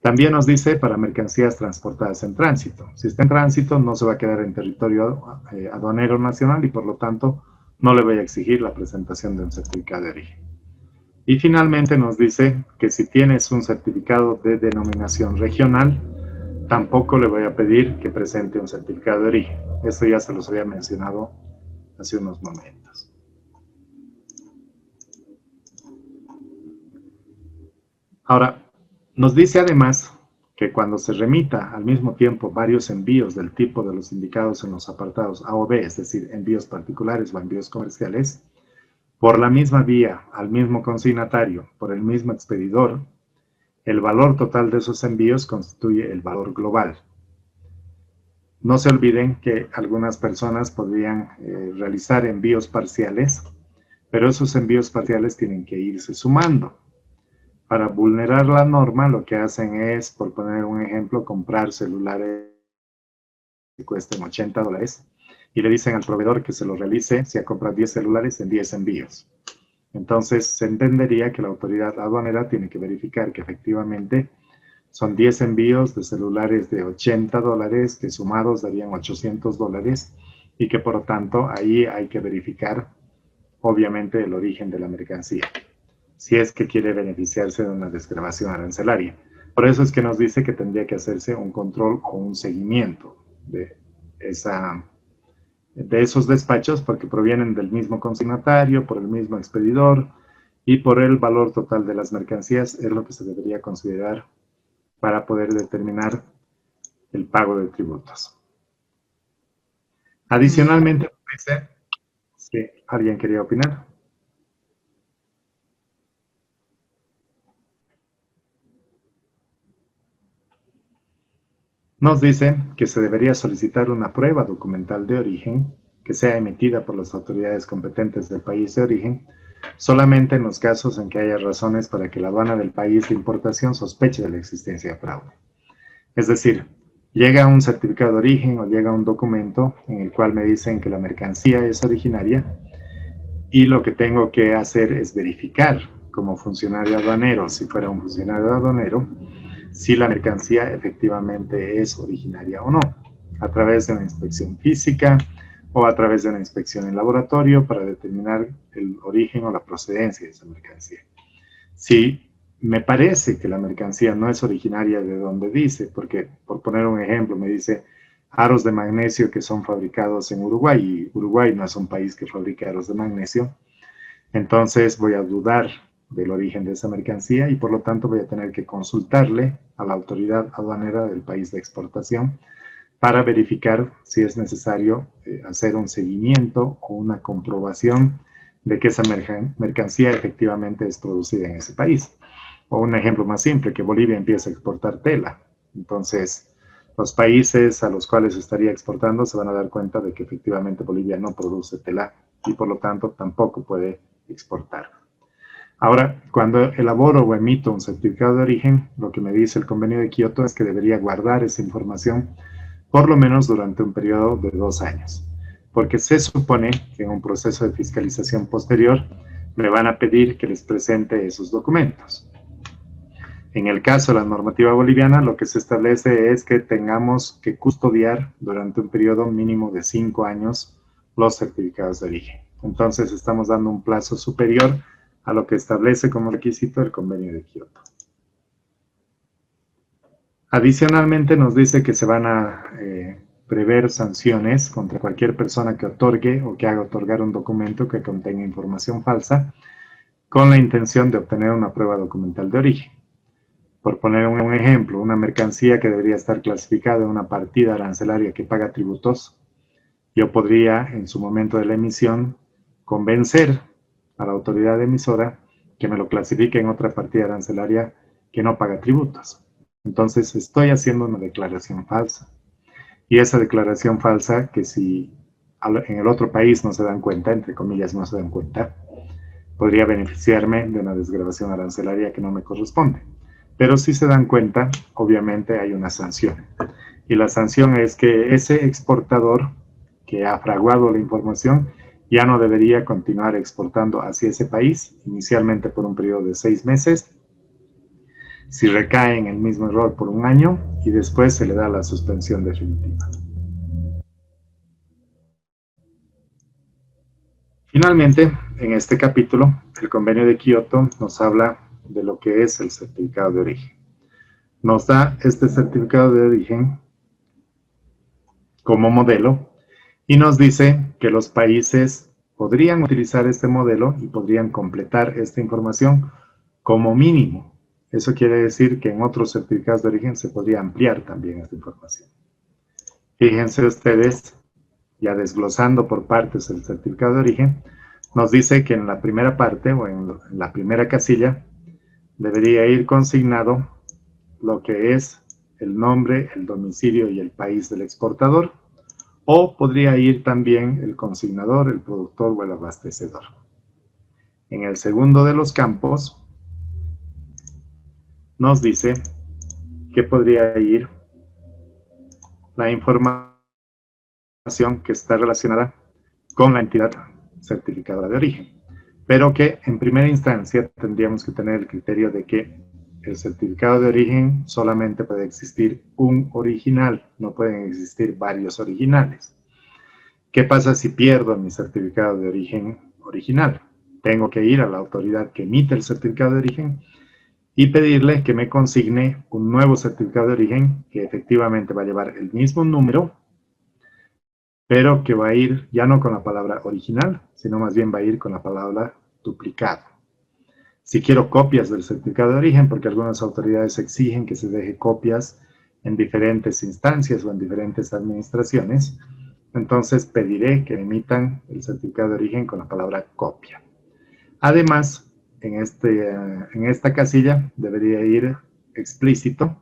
También nos dice para mercancías transportadas en tránsito. Si está en tránsito, no se va a quedar en territorio aduanero nacional y por lo tanto no le voy a exigir la presentación de un certificado de origen. Y finalmente nos dice que si tienes un certificado de denominación regional, tampoco le voy a pedir que presente un certificado de origen. Esto ya se los había mencionado hace unos momentos. Ahora, nos dice además que cuando se remita al mismo tiempo varios envíos del tipo de los indicados en los apartados A o B, es decir, envíos particulares o envíos comerciales, por la misma vía, al mismo consignatario, por el mismo expedidor, el valor total de esos envíos constituye el valor global. No se olviden que algunas personas podrían realizar envíos parciales, pero esos envíos parciales tienen que irse sumando. Para vulnerar la norma, lo que hacen es, por poner un ejemplo, comprar celulares que cuesten $80 y le dicen al proveedor que se lo realice si ha comprado 10 celulares en 10 envíos. Entonces, se entendería que la autoridad aduanera tiene que verificar que efectivamente son 10 envíos de celulares de $80 que sumados darían $800 y que por lo tanto ahí hay que verificar obviamente el origen de la mercancía, si es que quiere beneficiarse de una desgravación arancelaria. Por eso es que nos dice que tendría que hacerse un control o un seguimiento de esos despachos porque provienen del mismo consignatario, por el mismo expedidor y por el valor total de las mercancías es lo que se debería considerar para poder determinar el pago de tributos. Adicionalmente, dice, si alguien quería opinar. Nos dice que se debería solicitar una prueba documental de origen que sea emitida por las autoridades competentes del país de origen, solamente en los casos en que haya razones para que la aduana del país de importación sospeche de la existencia de fraude. Es decir, llega un certificado de origen o llega un documento en el cual me dicen que la mercancía es originaria y lo que tengo que hacer es verificar como funcionario aduanero, si fuera un funcionario aduanero, si la mercancía efectivamente es originaria o no, a través de una inspección física o a través de una inspección en laboratorio para determinar el origen o la procedencia de esa mercancía. Si me parece que la mercancía no es originaria de donde dice, porque por poner un ejemplo me dice aros de magnesio que son fabricados en Uruguay y Uruguay no es un país que fabrique aros de magnesio, entonces voy a dudar del origen de esa mercancía y por lo tanto voy a tener que consultarle a la autoridad aduanera del país de exportación para verificar si es necesario hacer un seguimiento o una comprobación de que esa mercancía efectivamente es producida en ese país. O un ejemplo más simple, que Bolivia empieza a exportar tela. Entonces, los países a los cuales estaría exportando se van a dar cuenta de que efectivamente Bolivia no produce tela y por lo tanto tampoco puede exportar. Ahora, cuando elaboro o emito un certificado de origen, lo que me dice el Convenio de Kioto es que debería guardar esa información por lo menos durante un periodo de 2 años, porque se supone que en un proceso de fiscalización posterior me van a pedir que les presente esos documentos. En el caso de la normativa boliviana, lo que se establece es que tengamos que custodiar durante un periodo mínimo de 5 años los certificados de origen. Entonces estamos dando un plazo superior a lo que establece como requisito el Convenio de Kioto. Adicionalmente nos dice que se van a prever sanciones contra cualquier persona que otorgue o que haga otorgar un documento que contenga información falsa con la intención de obtener una prueba documental de origen. Por poner un ejemplo, una mercancía que debería estar clasificada en una partida arancelaria que paga tributos, yo podría, en su momento de la emisión, convencer a la autoridad emisora que me lo clasifique en otra partida arancelaria que no paga tributos. Entonces, estoy haciendo una declaración falsa. Y esa declaración falsa, que si en el otro país no se dan cuenta, entre comillas no se dan cuenta, podría beneficiarme de una desgravación arancelaria que no me corresponde. Pero si se dan cuenta, obviamente hay una sanción. Y la sanción es que ese exportador que ha fraguado la información ya no debería continuar exportando hacia ese país, inicialmente por un periodo de 6 meses, si recae en el mismo error por un año, y después se le da la suspensión definitiva. Finalmente, en este capítulo, el Convenio de Kioto nos habla de lo que es el certificado de origen. Nos da este certificado de origen como modelo y nos dice que los países podrían utilizar este modelo y podrían completar esta información como mínimo. Eso quiere decir que en otros certificados de origen se podría ampliar también esta información. Fíjense ustedes, ya desglosando por partes el certificado de origen, nos dice que en la primera parte o en la primera casilla debería ir consignado lo que es el nombre, el domicilio y el país del exportador, o podría ir también el consignador, el productor o el abastecedor. En el segundo de los campos nos dice que podría ir la información que está relacionada con la entidad certificadora de origen, pero que en primera instancia tendríamos que tener el criterio de que el certificado de origen solamente puede existir un original, no pueden existir varios originales. ¿Qué pasa si pierdo mi certificado de origen original? Tengo que ir a la autoridad que emite el certificado de origen y pedirle que me consigne un nuevo certificado de origen que efectivamente va a llevar el mismo número, pero que va a ir ya no con la palabra original, sino más bien va a ir con la palabra duplicado. Si quiero copias del certificado de origen, porque algunas autoridades exigen que se deje copias en diferentes instancias o en diferentes administraciones, entonces pediré que emitan el certificado de origen con la palabra copia. Además, en esta casilla debería ir explícito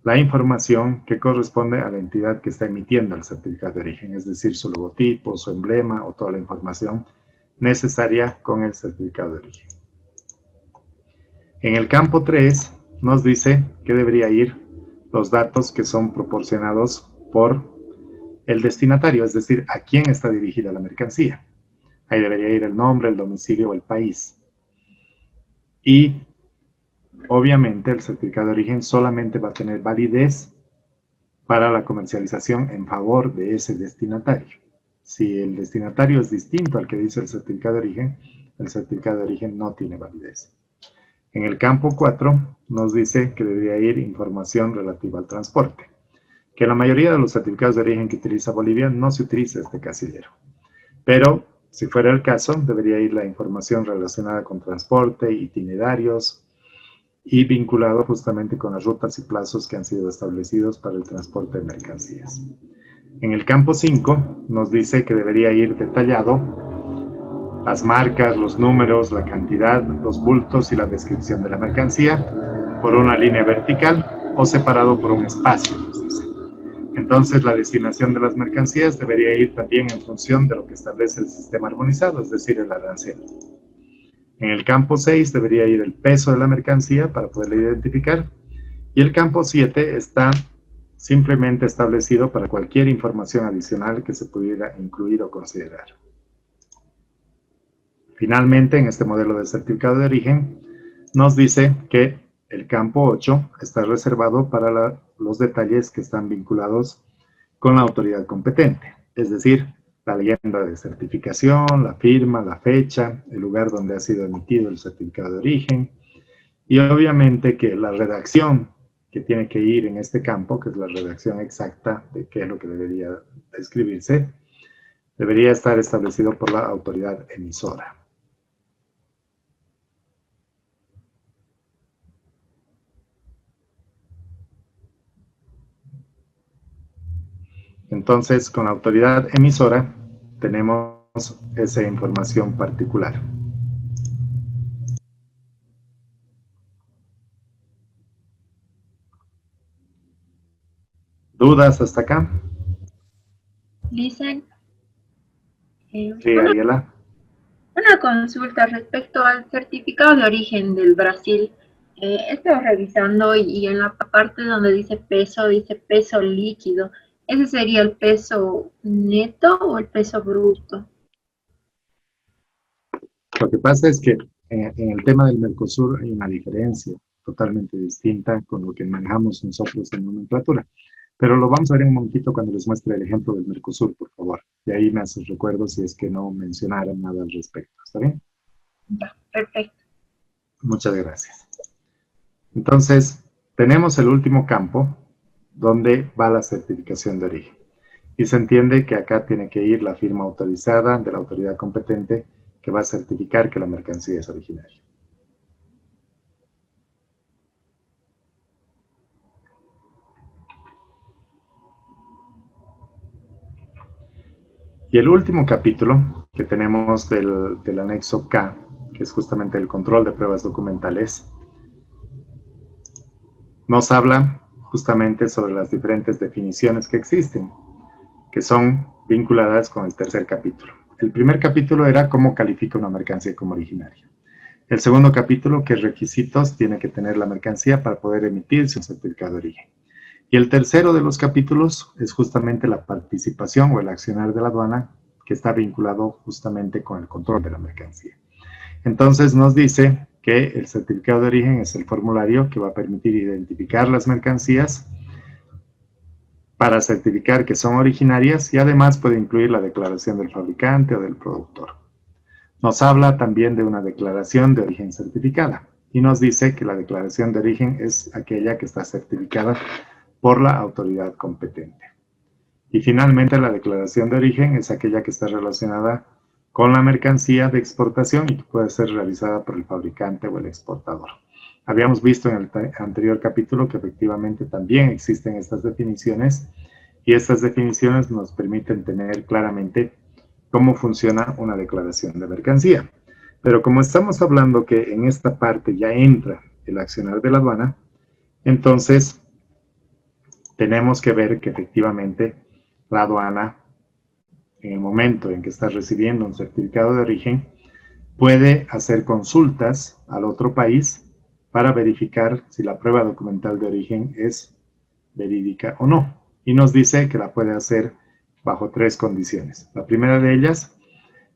la información que corresponde a la entidad que está emitiendo el certificado de origen, es decir, su logotipo, su emblema o toda la información necesaria con el certificado de origen. En el campo 3 nos dice que debería ir los datos que son proporcionados por el destinatario, es decir, a quién está dirigida la mercancía. Ahí debería ir el nombre, el domicilio o el país. Y obviamente el certificado de origen solamente va a tener validez para la comercialización en favor de ese destinatario. Si el destinatario es distinto al que dice el certificado de origen, el certificado de origen no tiene validez. En el campo 4 nos dice que debería ir información relativa al transporte, que en la mayoría de los certificados de origen que utiliza Bolivia no se utiliza este casillero. Pero, si fuera el caso, debería ir la información relacionada con transporte, itinerarios y vinculado justamente con las rutas y plazos que han sido establecidos para el transporte de mercancías. En el campo 5 nos dice que debería ir detallado las marcas, los números, la cantidad, los bultos y la descripción de la mercancía por una línea vertical o separado por un espacio. Entonces, la destinación de las mercancías debería ir también en función de lo que establece el sistema armonizado, es decir, el arancel. En el campo 6 debería ir el peso de la mercancía para poderla identificar. Y el campo 7 está simplemente establecido para cualquier información adicional que se pudiera incluir o considerar. Finalmente, en este modelo de certificado de origen, nos dice que el campo 8 está reservado para los detalles que están vinculados con la autoridad competente, es decir, la leyenda de certificación, la firma, la fecha, el lugar donde ha sido emitido el certificado de origen, y obviamente que la redacción que tiene que ir en este campo, que es la redacción exacta de qué es lo que debería escribirse, debería estar establecido por la autoridad emisora. Entonces, con la autoridad emisora tenemos esa información particular. ¿Dudas hasta acá? Dicen, Sí, Ariela. una consulta respecto al certificado de origen del Brasil. He estado revisando y en la parte donde dice peso líquido. ¿Ese sería el peso neto o el peso bruto? Lo que pasa es que en el tema del Mercosur hay una diferencia totalmente distinta con lo que manejamos nosotros en nomenclatura. Pero lo vamos a ver en un momentito cuando les muestre el ejemplo del Mercosur, por favor. Y ahí me haces recuerdo si es que no mencionaron nada al respecto. ¿Está bien? Ya, perfecto. Muchas gracias. Entonces, tenemos el último campo donde va la certificación de origen. Y se entiende que acá tiene que ir la firma autorizada de la autoridad competente que va a certificar que la mercancía es originaria. Y el último capítulo que tenemos del anexo K, que es justamente el control de pruebas documentales, nos habla justamente sobre las diferentes definiciones que existen, que son vinculadas con el tercer capítulo. El primer capítulo era cómo califica una mercancía como originaria. El segundo capítulo, qué requisitos tiene que tener la mercancía para poder emitirse un certificado de origen. Y el tercero de los capítulos es justamente la participación o el accionar de la aduana, que está vinculado justamente con el control de la mercancía. Entonces nos dice que el certificado de origen es el formulario que va a permitir identificar las mercancías para certificar que son originarias y además puede incluir la declaración del fabricante o del productor. Nos habla también de una declaración de origen certificada y nos dice que la declaración de origen es aquella que está certificada por la autoridad competente. Y finalmente la declaración de origen es aquella que está relacionada con la mercancía de exportación y que puede ser realizada por el fabricante o el exportador. Habíamos visto en el anterior capítulo que efectivamente también existen estas definiciones y estas definiciones nos permiten tener claramente cómo funciona una declaración de mercancía. Pero como estamos hablando que en esta parte ya entra el accionar de la aduana, entonces tenemos que ver que efectivamente la aduana, en el momento en que está recibiendo un certificado de origen, puede hacer consultas al otro país para verificar si la prueba documental de origen es verídica o no. Y nos dice que la puede hacer bajo 3 condiciones. La primera de ellas,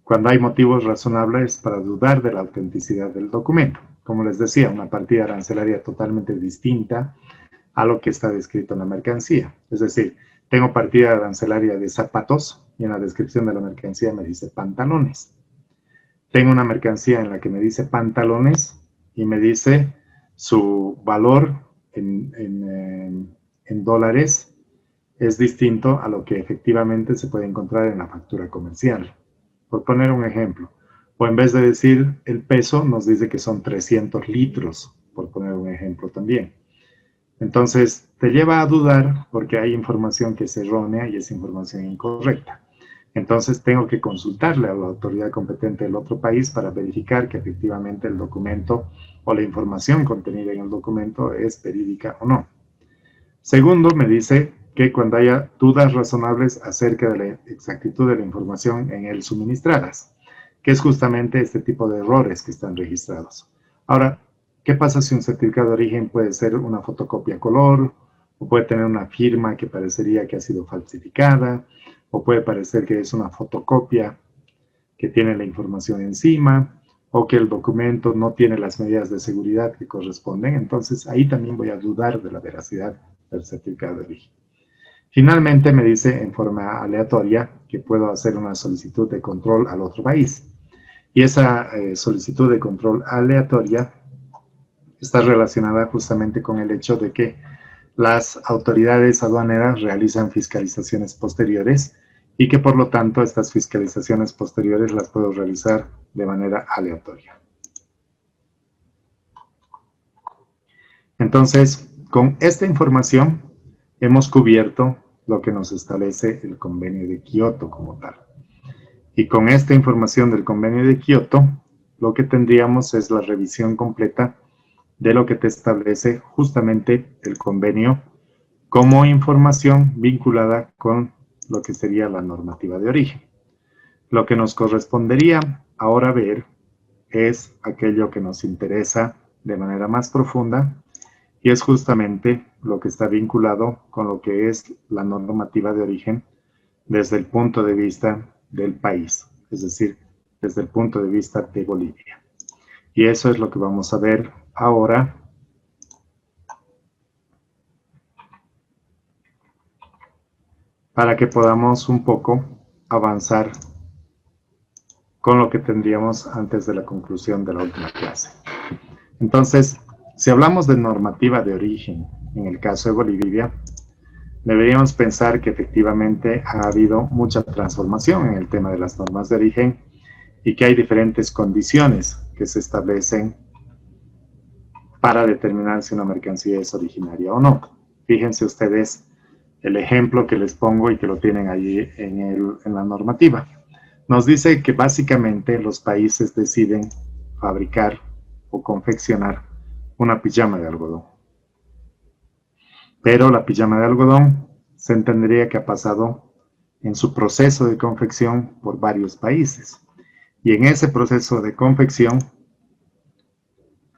cuando hay motivos razonables para dudar de la autenticidad del documento. Como les decía, una partida arancelaria totalmente distinta a lo que está descrito en la mercancía. Es decir, tengo partida arancelaria de zapatos y en la descripción de la mercancía me dice pantalones. Tengo una mercancía en la que me dice pantalones y me dice su valor en dólares es distinto a lo que efectivamente se puede encontrar en la factura comercial. Por poner un ejemplo, o en vez de decir el peso, nos dice que son 300 litros, por poner un ejemplo también. Entonces, te lleva a dudar porque hay información que es errónea y es información incorrecta. Entonces, tengo que consultarle a la autoridad competente del otro país para verificar que efectivamente el documento o la información contenida en el documento es verídica o no. Segundo, me dice que cuando haya dudas razonables acerca de la exactitud de la información en él suministradas, que es justamente este tipo de errores que están registrados. Ahora, ¿qué pasa si un certificado de origen puede ser una fotocopia a color, o puede tener una firma que parecería que ha sido falsificada, o puede parecer que es una fotocopia que tiene la información encima, o que el documento no tiene las medidas de seguridad que corresponden? Entonces, ahí también voy a dudar de la veracidad del certificado de origen. Finalmente, me dice en forma aleatoria que puedo hacer una solicitud de control al otro país. Y esa solicitud de control aleatoria está relacionada justamente con el hecho de que las autoridades aduaneras realizan fiscalizaciones posteriores y que por lo tanto estas fiscalizaciones posteriores las puedo realizar de manera aleatoria. Entonces, con esta información hemos cubierto lo que nos establece el Convenio de Kioto como tal. Y con esta información del Convenio de Kioto, lo que tendríamos es la revisión completa de lo que te establece justamente el convenio como información vinculada con lo que sería la normativa de origen. Lo que nos correspondería ahora ver es aquello que nos interesa de manera más profunda y es justamente lo que está vinculado con lo que es la normativa de origen desde el punto de vista del país, es decir, desde el punto de vista de Bolivia. Y eso es lo que vamos a ver ahora para que podamos un poco avanzar con lo que tendríamos antes de la conclusión de la última clase. Entonces, si hablamos de normativa de origen, en el caso de Bolivia, deberíamos pensar que efectivamente ha habido mucha transformación en el tema de las normas de origen y que hay diferentes condiciones que se establecen para determinar si una mercancía es originaria o no. Fíjense ustedes el ejemplo que les pongo y que lo tienen allí en la normativa. Nos dice que básicamente los países deciden fabricar o confeccionar una pijama de algodón. Pero la pijama de algodón se entendería que ha pasado en su proceso de confección por varios países. Y en ese proceso de confección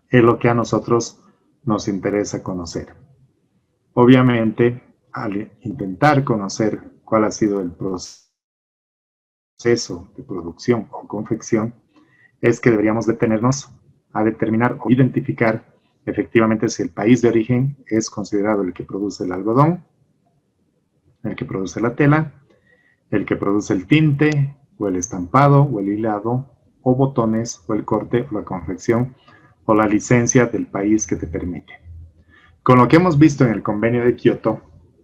es lo que a nosotros nos interesa conocer. Obviamente, al intentar conocer cuál ha sido el proceso de producción o confección, es que deberíamos detenernos a determinar o identificar efectivamente si el país de origen es considerado el que produce el algodón, el que produce la tela, el que produce el tinte, o el estampado, o el hilado, o botones, o el corte, o la confección, o la licencia del país que te permite. Con lo que hemos visto en el Convenio de Kioto,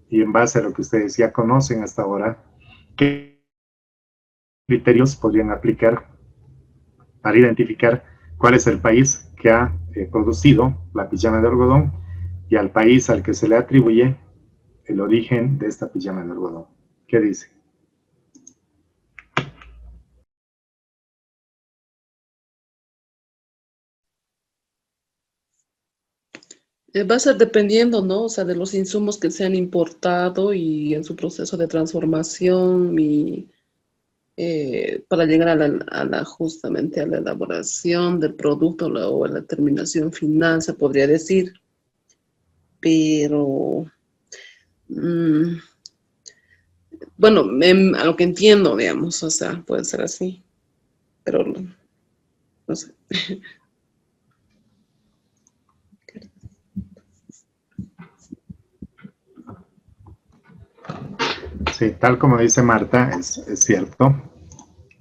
y en base a lo que ustedes ya conocen hasta ahora, ¿qué criterios podrían aplicar para identificar cuál es el país que ha producido la pijama de algodón y al país al que se le atribuye el origen de esta pijama de algodón? ¿Qué dice? Va a ser dependiendo, ¿no? O sea, de los insumos que se han importado y en su proceso de transformación y para llegar justamente a la elaboración del producto o a la terminación final, se podría decir. Pero, bueno, a lo que entiendo, digamos, o sea, puede ser así. Pero, no sé. Sí, tal como dice Marta, es cierto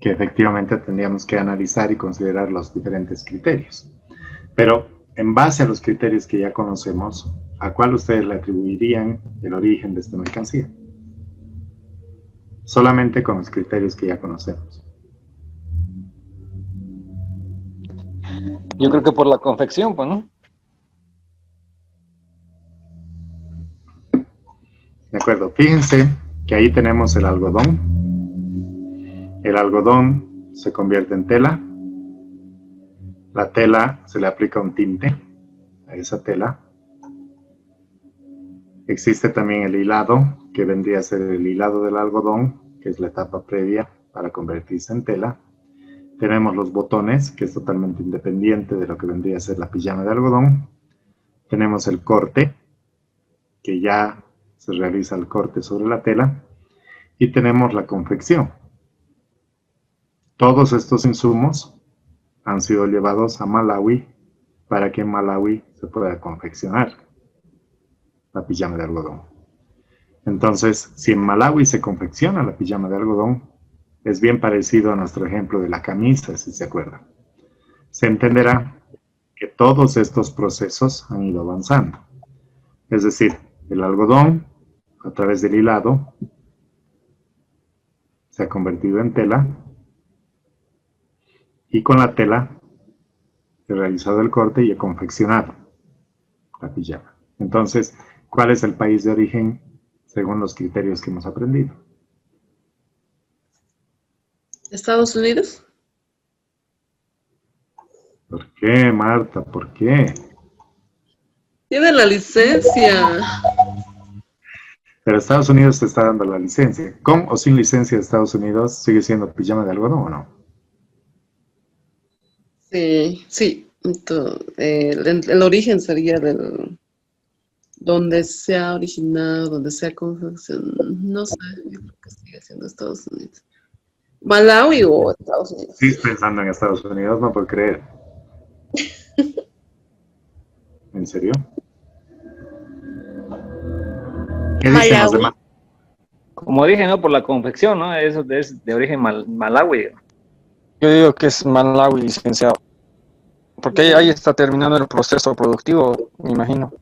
que efectivamente tendríamos que analizar y considerar los diferentes criterios. Pero en base a los criterios que ya conocemos, ¿a cuál ustedes le atribuirían el origen de esta mercancía? Solamente con los criterios que ya conocemos. Yo creo que por la confección, pues, ¿no? De acuerdo, fíjense que ahí tenemos el algodón. El algodón se convierte en tela. La tela se le aplica un tinte a esa tela. Existe también el hilado, que vendría a ser el hilado del algodón, que es la etapa previa para convertirse en tela. Tenemos los botones, que es totalmente independiente de lo que vendría a ser la pijama de algodón. Tenemos el corte, que ya se realiza el corte sobre la tela. Y tenemos la confección. Todos estos insumos han sido llevados a Malawi para que en Malawi se pueda confeccionar la pijama de algodón. Entonces, si en Malawi se confecciona la pijama de algodón, es bien parecido a nuestro ejemplo de la camisa, si se acuerdan. Se entenderá que todos estos procesos han ido avanzando. Es decir, el algodón, a través del hilado, se ha convertido en tela, y con la tela he realizado el corte y he confeccionado la pijama. Entonces, ¿cuál es el país de origen según los criterios que hemos aprendido. ¿Estados Unidos? ¿Por qué, Marta? ¿Por qué? Tiene la licencia. Pero Estados Unidos te está dando la licencia. ¿Con o sin licencia de Estados Unidos sigue siendo pijama de algodón o no? Sí, sí. Entonces, el origen sería del donde se ha originado, donde se ha confeccionado. No sé, yo creo que sigue siendo Estados Unidos. ¿Malawi o Estados Unidos? Sí, pensando en Estados Unidos, no puedo creer. ¿En serio? ¿Qué dicen los demás? Como dije, ¿no? Por la confección, ¿no? Eso es de origen malawi. Yo digo que es Malawi, licenciado. Porque ahí está terminando el proceso productivo, me imagino.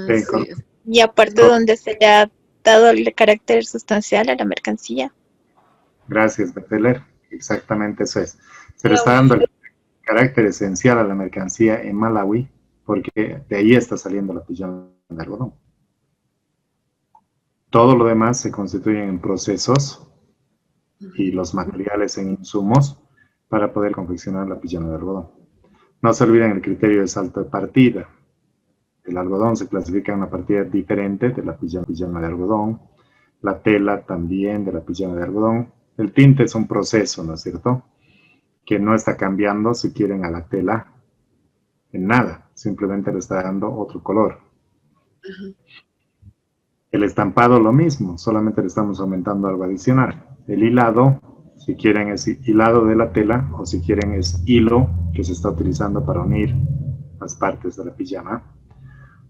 Sí, Sí. Y aparte donde se le ha dado el carácter sustancial a la mercancía. Gracias, Beteler. Exactamente eso es. Pero está dando el carácter esencial a la mercancía en Malawi, porque de ahí está saliendo la pijama de algodón. Todo lo demás se constituyen en procesos y los materiales en insumos para poder confeccionar la pijama de algodón. No se olviden el criterio de salto de partida. El algodón se clasifica en una partida diferente de la pijama de algodón. La tela también de la pijama de algodón. El tinte es un proceso, ¿no es cierto? Que no está cambiando, si quieren, a la tela en nada. Simplemente le está dando otro color. El estampado lo mismo, solamente le estamos aumentando algo adicional. El hilado, si quieren, es hilado de la tela, o si quieren es hilo que se está utilizando para unir las partes de la pijama.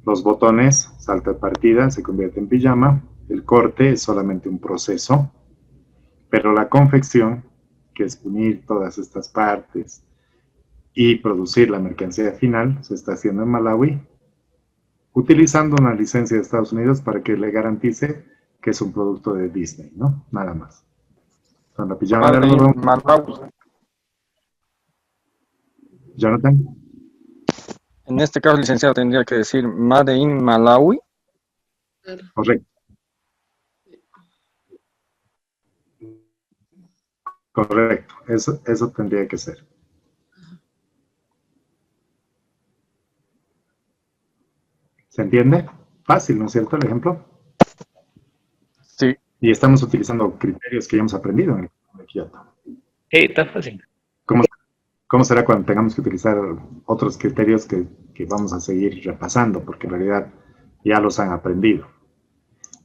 Los botones, salto de partida, se convierte en pijama. El corte es solamente un proceso, pero la confección, que es unir todas estas partes y producir la mercancía final, se está haciendo en Malawi, utilizando una licencia de Estados Unidos para que le garantice que es un producto de Disney, ¿no? Nada más. Con la pijama de algodón. Malawi. Jonathan. En este caso, licenciado, tendría que decir Made in Malawi. Correcto. Correcto, eso tendría que ser. ¿Se entiende? Fácil, ¿no es cierto el ejemplo? Sí. Y estamos utilizando criterios que ya hemos aprendido en el de Kioto. Está fácil. ¿Cómo será cuando tengamos que utilizar otros criterios que vamos a seguir repasando? Porque en realidad ya los han aprendido.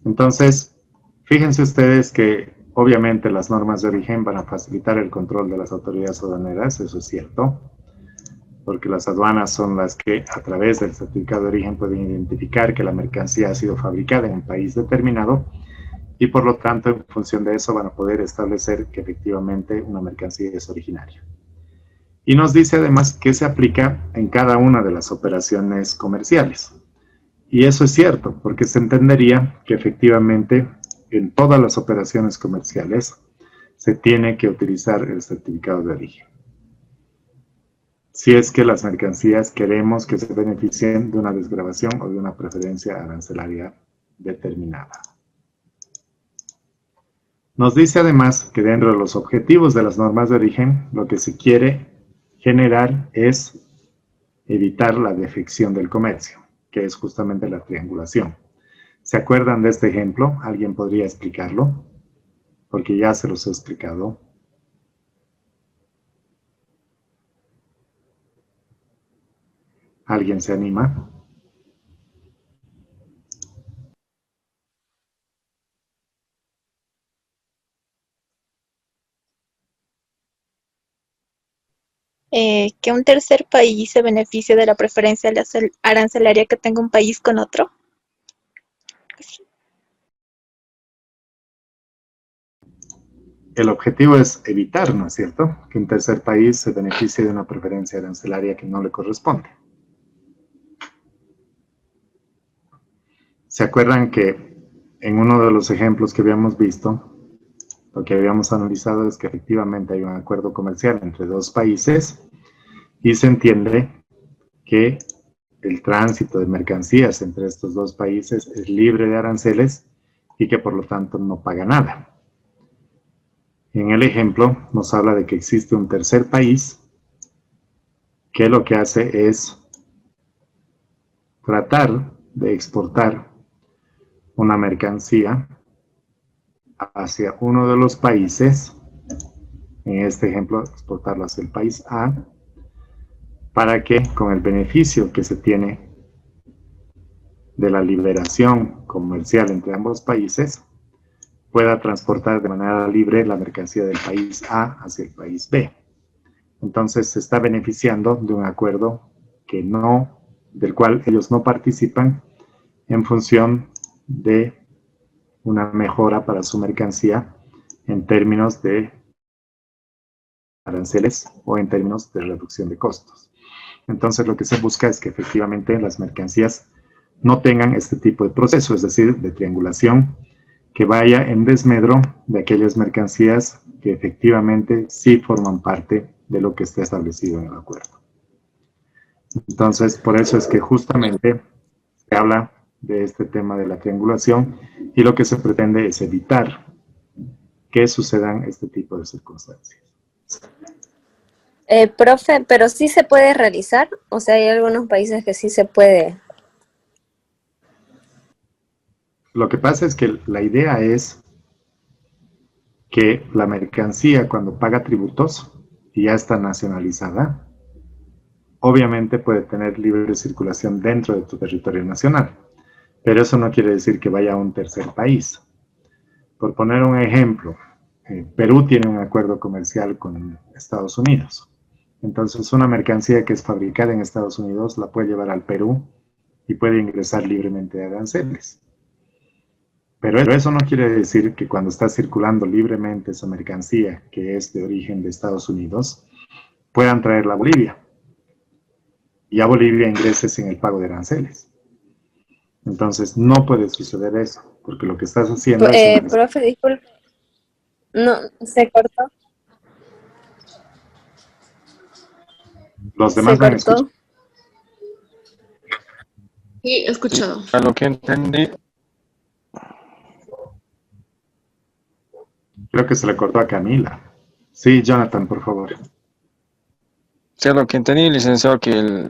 Entonces, fíjense ustedes que obviamente las normas de origen van a facilitar el control de las autoridades aduaneras, eso es cierto, porque las aduanas son las que a través del certificado de origen pueden identificar que la mercancía ha sido fabricada en un país determinado y por lo tanto en función de eso van a poder establecer que efectivamente una mercancía es originaria. Y nos dice además que se aplica en cada una de las operaciones comerciales. Y eso es cierto, porque se entendería que efectivamente en todas las operaciones comerciales se tiene que utilizar el certificado de origen. Si es que las mercancías queremos que se beneficien de una desgravación o de una preferencia arancelaria determinada. Nos dice además que dentro de los objetivos de las normas de origen, lo que se quiere generar es evitar la defección del comercio, que es justamente la triangulación. ¿Se acuerdan de este ejemplo? ¿Alguien podría explicarlo? Porque ya se los he explicado. ¿Alguien se anima? Que un tercer país se beneficie de la preferencia arancelaria que tenga un país con otro. El objetivo es evitar, ¿no es cierto?, que un tercer país se beneficie de una preferencia arancelaria que no le corresponde. ¿Se acuerdan que en uno de los ejemplos que habíamos visto, lo que habíamos analizado es que efectivamente hay un acuerdo comercial entre dos países y se entiende que el tránsito de mercancías entre estos dos países es libre de aranceles y que por lo tanto no paga nada. En el ejemplo nos habla de que existe un tercer país que lo que hace es tratar de exportar una mercancía hacia uno de los países, en este ejemplo exportarlo hacia el país A, para que con el beneficio que se tiene de la liberación comercial entre ambos países, pueda transportar de manera libre la mercancía del país A hacia el país B. Entonces se está beneficiando de un acuerdo del cual ellos no participan en función de una mejora para su mercancía en términos de aranceles o en términos de reducción de costos. Entonces lo que se busca es que efectivamente las mercancías no tengan este tipo de proceso, es decir, de triangulación, que vaya en desmedro de aquellas mercancías que efectivamente sí forman parte de lo que está establecido en el acuerdo. Entonces, por eso es que justamente se habla de este tema de la triangulación y lo que se pretende es evitar que sucedan este tipo de circunstancias. Profe, pero sí se puede realizar, o sea, hay algunos países que sí se puede. Lo que pasa es que la idea es que la mercancía cuando paga tributos y ya está nacionalizada, obviamente puede tener libre circulación dentro de tu territorio nacional, pero eso no quiere decir que vaya a un tercer país. Por poner un ejemplo, Perú tiene un acuerdo comercial con Estados Unidos. Entonces, una mercancía que es fabricada en Estados Unidos la puede llevar al Perú y puede ingresar libremente a aranceles. Pero eso no quiere decir que cuando está circulando libremente esa mercancía, que es de origen de Estados Unidos, puedan traerla a Bolivia. Y a Bolivia ingrese sin el pago de aranceles. Entonces, no puede suceder eso, porque lo que estás haciendo es... Profe, disculpe. No, se cortó. Los demás Se me han cortó. escuchado. Sí, he escuchado. A lo que entendí, Creo que se le cortó a Camila. Sí, Jonathan, por favor. sí, a lo que entendí, licenciado, que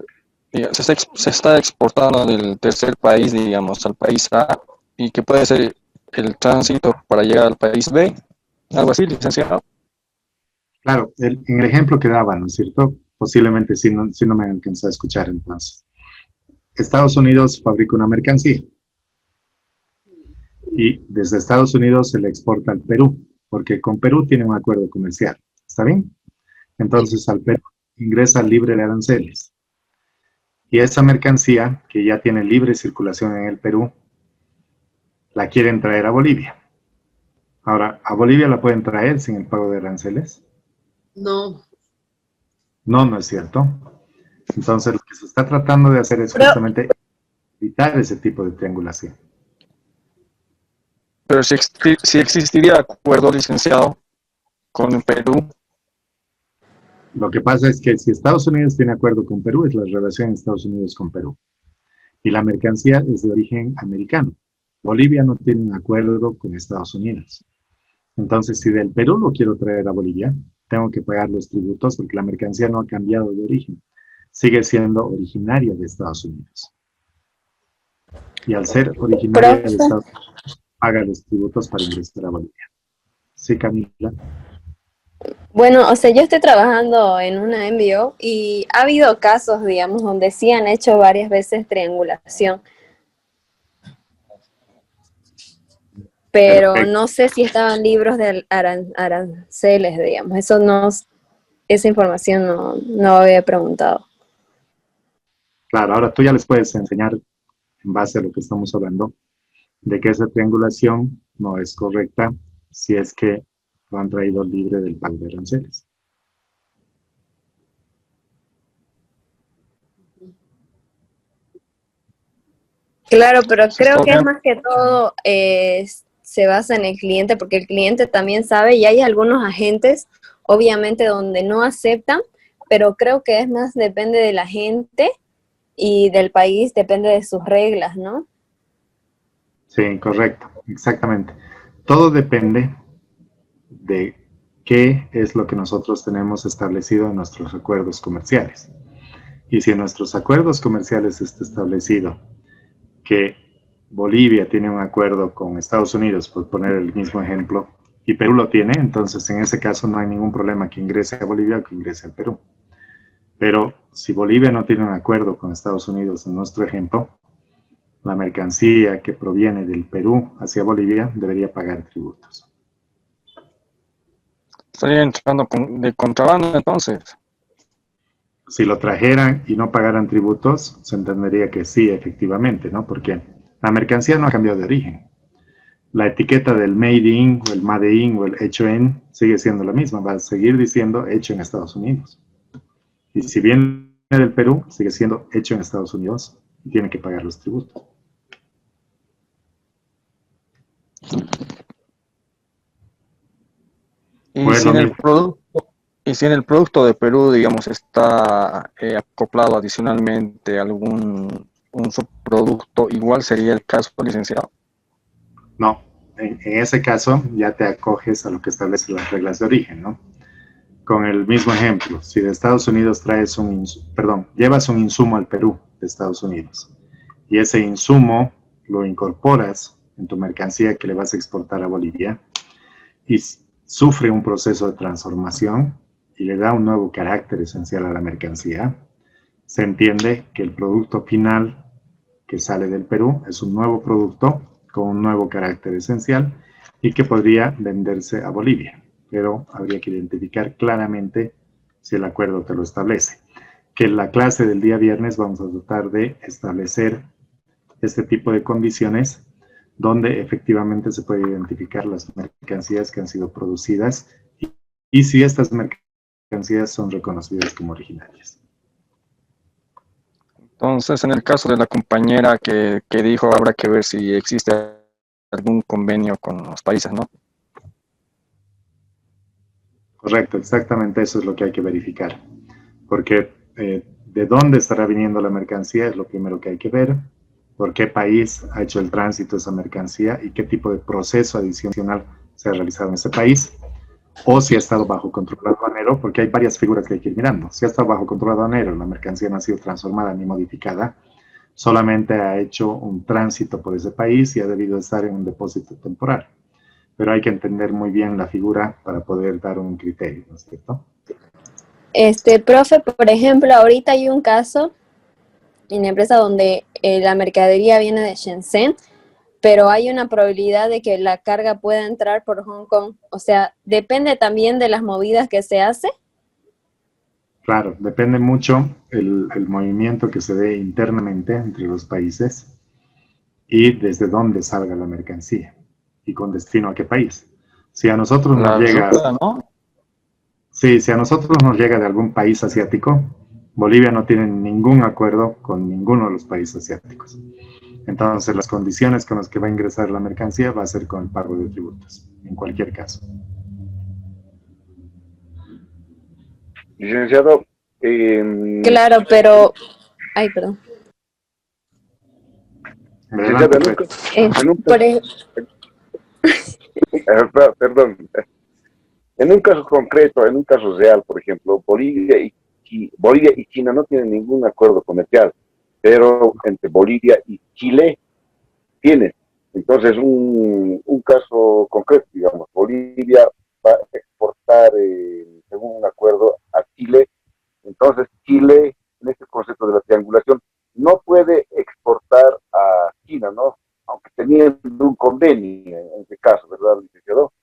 se está exportando del tercer país, digamos, al país A, y que puede ser el tránsito para llegar al país B, algo así, licenciado. Claro, en el ejemplo que daba, ¿no es cierto? Posiblemente sí no me alcanzó a escuchar entonces. Estados Unidos fabrica una mercancía y desde Estados Unidos se le exporta al Perú, porque con Perú tiene un acuerdo comercial. ¿Está bien? Entonces al Perú ingresa libre de aranceles. Y esa mercancía, que ya tiene libre circulación en el Perú, la quieren traer a Bolivia. Ahora, ¿a Bolivia la pueden traer sin el pago de aranceles? No. No, no es cierto. Entonces, lo que se está tratando de hacer es justamente evitar ese tipo de triangulación. Pero si existiría acuerdo, licenciado, con Perú, Lo que pasa es que si Estados Unidos tiene acuerdo con Perú, es la relación de Estados Unidos con Perú. Y la mercancía es de origen americano. Bolivia no tiene un acuerdo con Estados Unidos. Entonces, si del Perú lo quiero traer a Bolivia, tengo que pagar los tributos porque la mercancía no ha cambiado de origen. Sigue siendo originaria de Estados Unidos. Y al ser originaria de Estados Unidos, paga los tributos para ingresar a Bolivia. Sí, Camila. Bueno, o sea, yo estoy trabajando en una MBO y ha habido casos, digamos, donde sí han hecho varias veces triangulación. Pero Perfecto. no sé si estaban libres de aranceles, digamos. Eso no, esa información no había preguntado. Claro, ahora tú ya les puedes enseñar, en base a lo que estamos hablando, de que esa triangulación no es correcta si es que lo han traído libre del pago de aranceles. Claro, pero creo que es más que todo se basa en el cliente, porque el cliente también sabe y hay algunos agentes, obviamente, donde no aceptan, pero creo que es más depende de la gente y del país, depende de sus reglas, ¿no? Sí, correcto. exactamente. Todo depende de qué es lo que nosotros tenemos establecido en nuestros acuerdos comerciales. Y si en nuestros acuerdos comerciales está establecido que Bolivia tiene un acuerdo con Estados Unidos, por poner el mismo ejemplo, y Perú lo tiene, entonces en ese caso no hay ningún problema que ingrese a Bolivia o que ingrese a Perú. Pero si Bolivia no tiene un acuerdo con Estados Unidos, en nuestro ejemplo, la mercancía que proviene del Perú hacia Bolivia debería pagar tributos. Estaría entrando de contrabando entonces. Si lo trajeran y no pagaran tributos, se entendería que sí, efectivamente, ¿no? Porque la mercancía no ha cambiado de origen. La etiqueta del made in, o el made in, o el hecho en, sigue siendo la misma. Va a seguir diciendo hecho en Estados Unidos. Y si viene del Perú, sigue siendo hecho en Estados Unidos y tiene que pagar los tributos. Y Bueno, si en el producto de Perú, digamos, está acoplado adicionalmente algún un subproducto, igual sería el caso, licenciado. No, en ese caso ya te acoges a lo que establecen las reglas de origen, ¿no? Con el mismo ejemplo, si de Estados Unidos llevas un insumo al Perú de Estados Unidos y ese insumo lo incorporas en tu mercancía que le vas a exportar a Bolivia y sufre un proceso de transformación y le da un nuevo carácter esencial a la mercancía, se entiende que el producto final que sale del Perú es un nuevo producto con un nuevo carácter esencial y que podría venderse a Bolivia, pero habría que identificar claramente si el acuerdo te lo establece. Que en la clase del día viernes vamos a tratar de establecer este tipo de condiciones donde efectivamente se puede identificar las mercancías que han sido producidas y si estas mercancías son reconocidas como originarias. Entonces, en el caso de la compañera que dijo, habrá que ver si existe algún convenio con los países, ¿no? Correcto, exactamente eso es lo que hay que verificar. Porque de dónde estará viniendo la mercancía es lo primero que hay que ver, por qué país ha hecho el tránsito de esa mercancía y qué tipo de proceso adicional se ha realizado en ese país, o si ha estado bajo control aduanero, porque hay varias figuras que hay que ir mirando. Si ha estado bajo control aduanero, la mercancía no ha sido transformada ni modificada, solamente ha hecho un tránsito por ese país y ha debido estar en un depósito temporal. Pero hay que entender muy bien la figura para poder dar un criterio, ¿no es cierto? Profe, por ejemplo, ahorita hay un caso en la empresa donde la mercadería viene de Shenzhen, pero hay una probabilidad de que la carga pueda entrar por Hong Kong. O sea, depende también de las movidas que se hace. Claro, depende mucho el movimiento que se dé internamente entre los países y desde dónde salga la mercancía y con destino a qué país. Si a nosotros nos llega, ¿no? Sí, si a nosotros nos llega de algún país asiático, Bolivia no tiene ningún acuerdo con ninguno de los países asiáticos. Entonces, las condiciones con las que va a ingresar la mercancía va a ser con el pago de tributos, en cualquier caso. Licenciado. Claro, pero... Ay, perdón. Adelante, perdón. En un caso concreto, en un caso real, por ejemplo, Bolivia y China no tienen ningún acuerdo comercial, pero entre Bolivia y Chile tienen. Entonces, un caso concreto, digamos, Bolivia va a exportar, según un acuerdo, a Chile. Entonces, Chile, en este concepto de la triangulación, no puede exportar a China, ¿no? Aunque teniendo un convenio en este caso, ¿verdad, licenciado?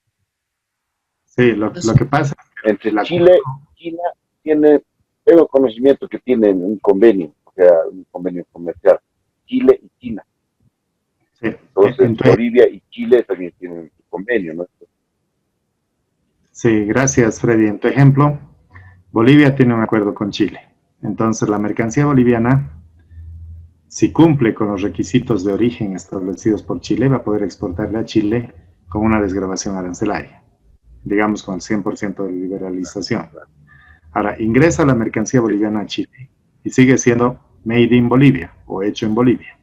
Sí, lo que pasa entre Chile y China tengo conocimiento que tienen un convenio, o sea, un convenio comercial, Chile y China. Sí. Entonces, Bolivia y Chile también tienen un convenio, ¿no? Sí, gracias, Freddy. En tu ejemplo, Bolivia tiene un acuerdo con Chile. Entonces, la mercancía boliviana, si cumple con los requisitos de origen establecidos por Chile, va a poder exportarle a Chile con una desgravación arancelaria, digamos con el 100% de liberalización. Ahora, ingresa la mercancía boliviana a Chile y sigue siendo made in Bolivia o hecho en Bolivia.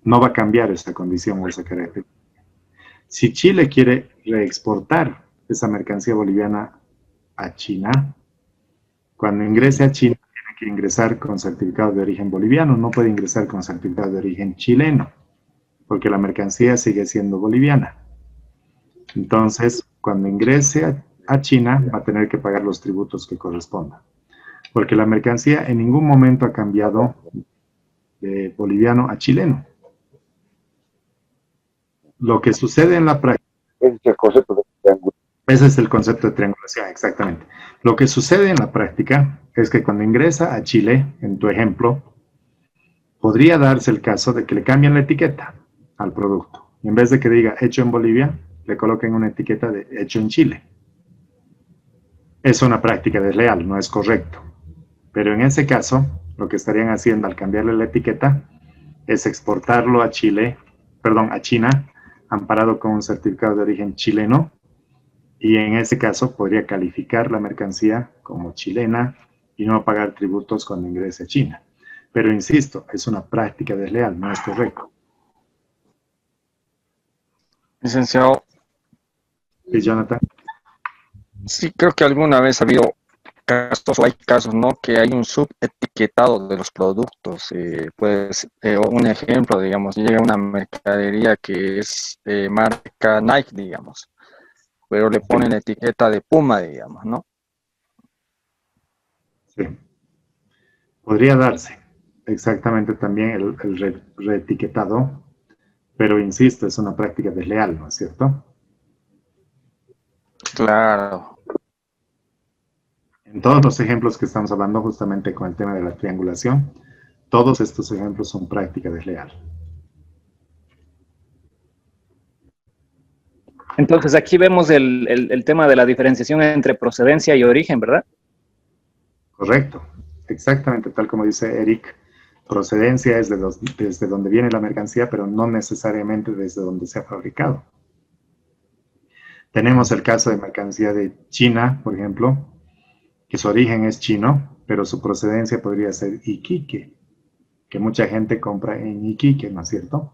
No va a cambiar esta condición o esa característica. Si Chile quiere reexportar esa mercancía boliviana a China, cuando ingrese a China tiene que ingresar con certificado de origen boliviano, no puede ingresar con certificado de origen chileno, porque la mercancía sigue siendo boliviana. Entonces, cuando ingrese a China, va a tener que pagar los tributos que correspondan, porque la mercancía en ningún momento ha cambiado de boliviano a chileno. Lo que sucede en la práctica... Ese es el concepto de triangulación. Ese es el concepto de triangulación, exactamente. Lo que sucede en la práctica es que cuando ingresa a Chile, en tu ejemplo, podría darse el caso de que le cambien la etiqueta al producto. Y en vez de que diga hecho en Bolivia, le coloquen una etiqueta de hecho en Chile. Es una práctica desleal, no es correcto. Pero en ese caso, lo que estarían haciendo al cambiarle la etiqueta es exportarlo a Chile, perdón, a China, amparado con un certificado de origen chileno, y en ese caso podría calificar la mercancía como chilena y no pagar tributos cuando ingrese a China. Pero insisto, es una práctica desleal, no es correcto. Licenciado, ¿Y Jonathan? sí creo que alguna vez ha habido casos, o hay casos, ¿no? Que hay un subetiquetado de los productos. Pues, un ejemplo, digamos, llega una mercadería que es marca Nike, digamos, pero le ponen etiqueta de Puma, digamos, ¿no? Sí. Podría darse exactamente también el reetiquetado, pero insisto, es una práctica desleal, ¿no es cierto? Claro. En todos los ejemplos que estamos hablando justamente con el tema de la triangulación, todos estos ejemplos son práctica desleal. Entonces aquí vemos el tema de la diferenciación entre procedencia y origen, ¿verdad? Correcto, exactamente tal como dice Eric. Procedencia es desde donde viene la mercancía, pero no necesariamente desde donde se ha fabricado. Tenemos el caso de mercancía de China, por ejemplo, que su origen es chino, pero su procedencia podría ser Iquique, que mucha gente compra en Iquique, ¿no es cierto?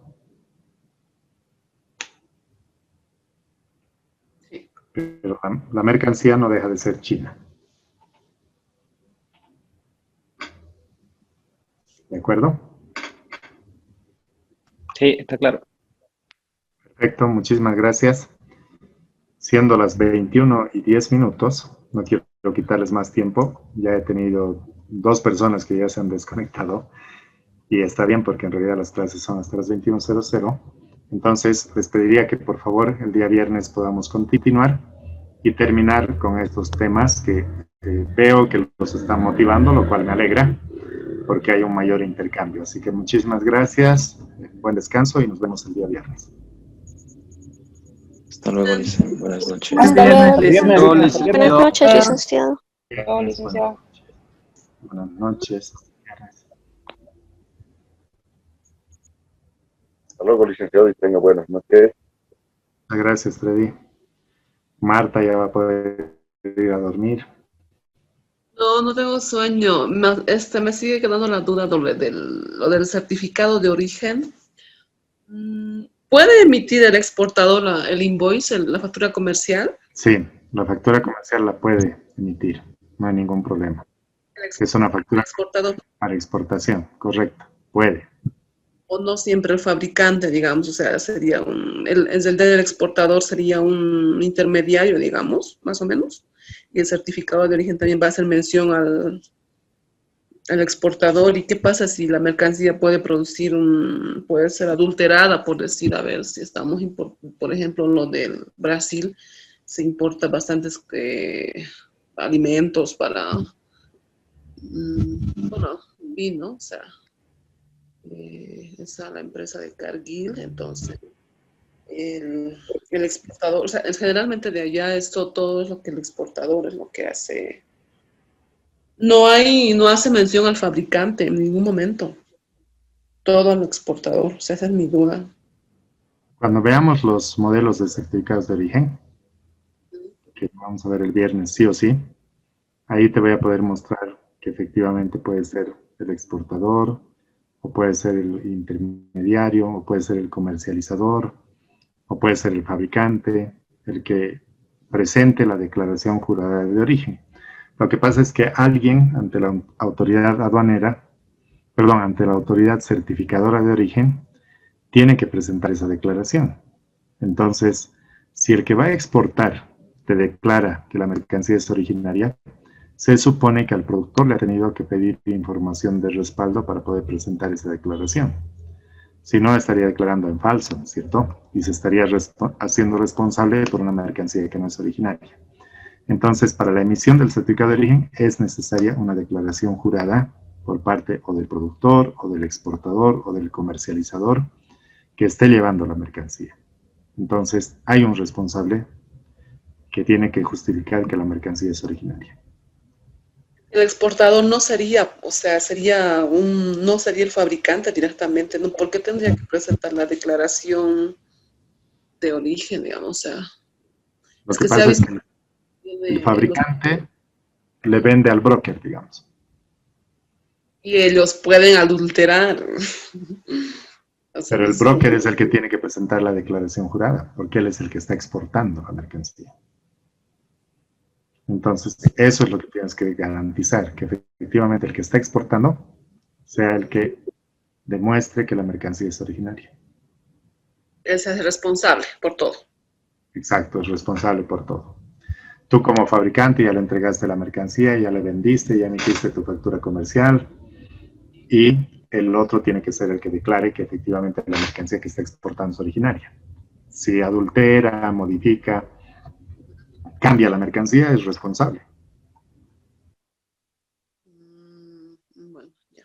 Sí. Pero la mercancía no deja de ser china. ¿De acuerdo? Sí, está claro. Perfecto, muchísimas gracias. Siendo las 21:10, no quiero quitarles más tiempo. Ya he tenido 2 personas que ya se han desconectado y está bien porque en realidad las clases son hasta las 21:00. Entonces, les pediría que por favor el día viernes podamos continuar y terminar con estos temas que veo que los están motivando, lo cual me alegra porque hay un mayor intercambio. Así que muchísimas gracias, buen descanso y nos vemos el día viernes. Hasta luego, licenciado. Buenas noches. Hasta luego. Viernes. Buenas noches, licenciado. Buenas noches. Hasta luego, licenciado, y tenga buenas noches. Gracias, Freddy. Marta ya va a poder ir a dormir. No, no tengo sueño. Me sigue quedando la duda lo del certificado de origen. ¿Puede emitir el exportador el invoice, la factura comercial? Sí, la factura comercial la puede emitir, no hay ningún problema. Es una factura para exportación, correcto, puede. O no siempre el fabricante, digamos, o sea, sería el del exportador sería un intermediario, digamos, más o menos. Y el certificado de origen también va a hacer mención al exportador. ¿Y qué pasa si la mercancía puede ser adulterada, por decir, a ver, si estamos, por ejemplo, en lo del Brasil, se importa bastantes alimentos para, bueno, vino, o sea, esa la empresa de Cargill, entonces el exportador, o sea, generalmente de allá todo es lo que el exportador es lo que hace. No hace mención al fabricante en ningún momento. Todo al exportador, o sea, esa es mi duda. Cuando veamos los modelos de certificados de origen, que vamos a ver el viernes sí o sí, ahí te voy a poder mostrar que efectivamente puede ser el exportador, o puede ser el intermediario, o puede ser el comercializador, o puede ser el fabricante, el que presente la declaración jurada de origen. Lo que pasa es que alguien ante la autoridad aduanera, perdón, ante la autoridad certificadora de origen, tiene que presentar esa declaración. Entonces, si el que va a exportar te declara que la mercancía es originaria, se supone que al productor le ha tenido que pedir información de respaldo para poder presentar esa declaración. Si no, estaría declarando en falso, ¿cierto? Y se estaría haciendo responsable por una mercancía que no es originaria. Entonces, para la emisión del certificado de origen es necesaria una declaración jurada por parte o del productor, o del exportador, o del comercializador que esté llevando la mercancía. Entonces, hay un responsable que tiene que justificar que la mercancía es originaria. El exportador no sería, o sea, no sería el fabricante directamente, ¿no? ¿Por qué tendría que presentar la declaración de origen, digamos? O sea, lo que pasa es que el fabricante le vende al broker, digamos. Y ellos pueden adulterar. O sea, pero el broker es el que tiene que presentar la declaración jurada, porque él es el que está exportando la mercancía. Entonces, eso es lo que tienes que garantizar, que efectivamente el que está exportando sea el que demuestre que la mercancía es originaria. Ese es responsable por todo. Exacto, es responsable por todo. Tú como fabricante ya le entregaste la mercancía, ya le vendiste, ya emitiste tu factura comercial y el otro tiene que ser el que declare que efectivamente la mercancía que está exportando es originaria. Si adultera, modifica, cambia la mercancía, es responsable. Bueno, ya.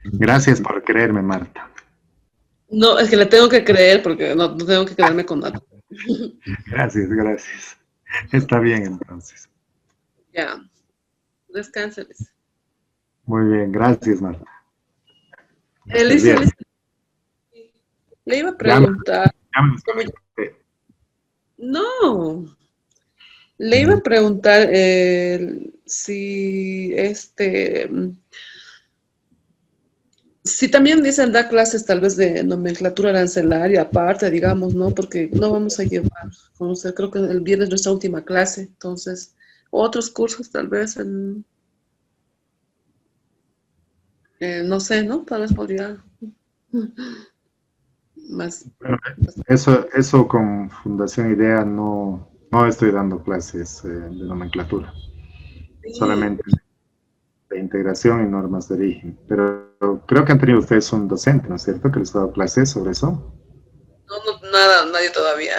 Gracias por creerme, Marta. No, es que le tengo que creer porque no tengo que quedarme con nada. Gracias, gracias. Está bien, entonces. Ya. Descánseles. Muy bien, gracias, Marta. Elisa, le iba a preguntar. No. Le iba a preguntar si si también dicen dar clases tal vez de nomenclatura arancelaria aparte, digamos, ¿no? Porque no vamos a llevar, creo que el viernes es nuestra última clase, entonces, otros cursos tal vez no sé, ¿no? Tal vez podría más. Bueno, eso con Fundación IDEA no estoy dando clases de nomenclatura, solamente de integración y normas de origen. Pero creo que han tenido ustedes un docente, ¿no es cierto?, que les ha dado clases sobre eso. No, nada, nadie todavía.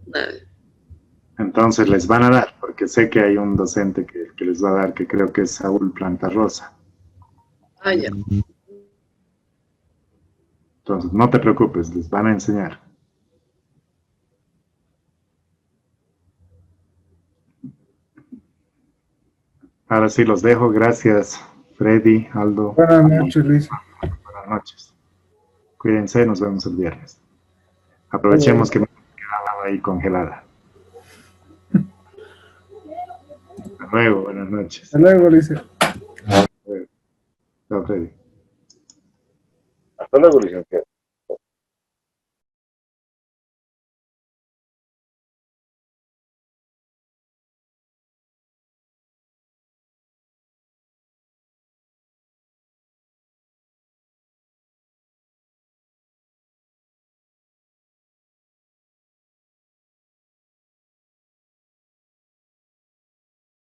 Nadie. Entonces les van a dar, porque sé que hay un docente que les va a dar, que creo que es Saúl Plantarrosa. Ah, ya. Entonces, no te preocupes, les van a enseñar. Ahora sí los dejo. Gracias, Freddy, Aldo. Buenas noches, Luis. Buenas noches. Cuídense, nos vemos el viernes. Aprovechemos que me quedaba ahí congelada. Hasta luego, buenas noches. Hasta luego, Luis. Chao, Freddy. Hasta luego, licenciado.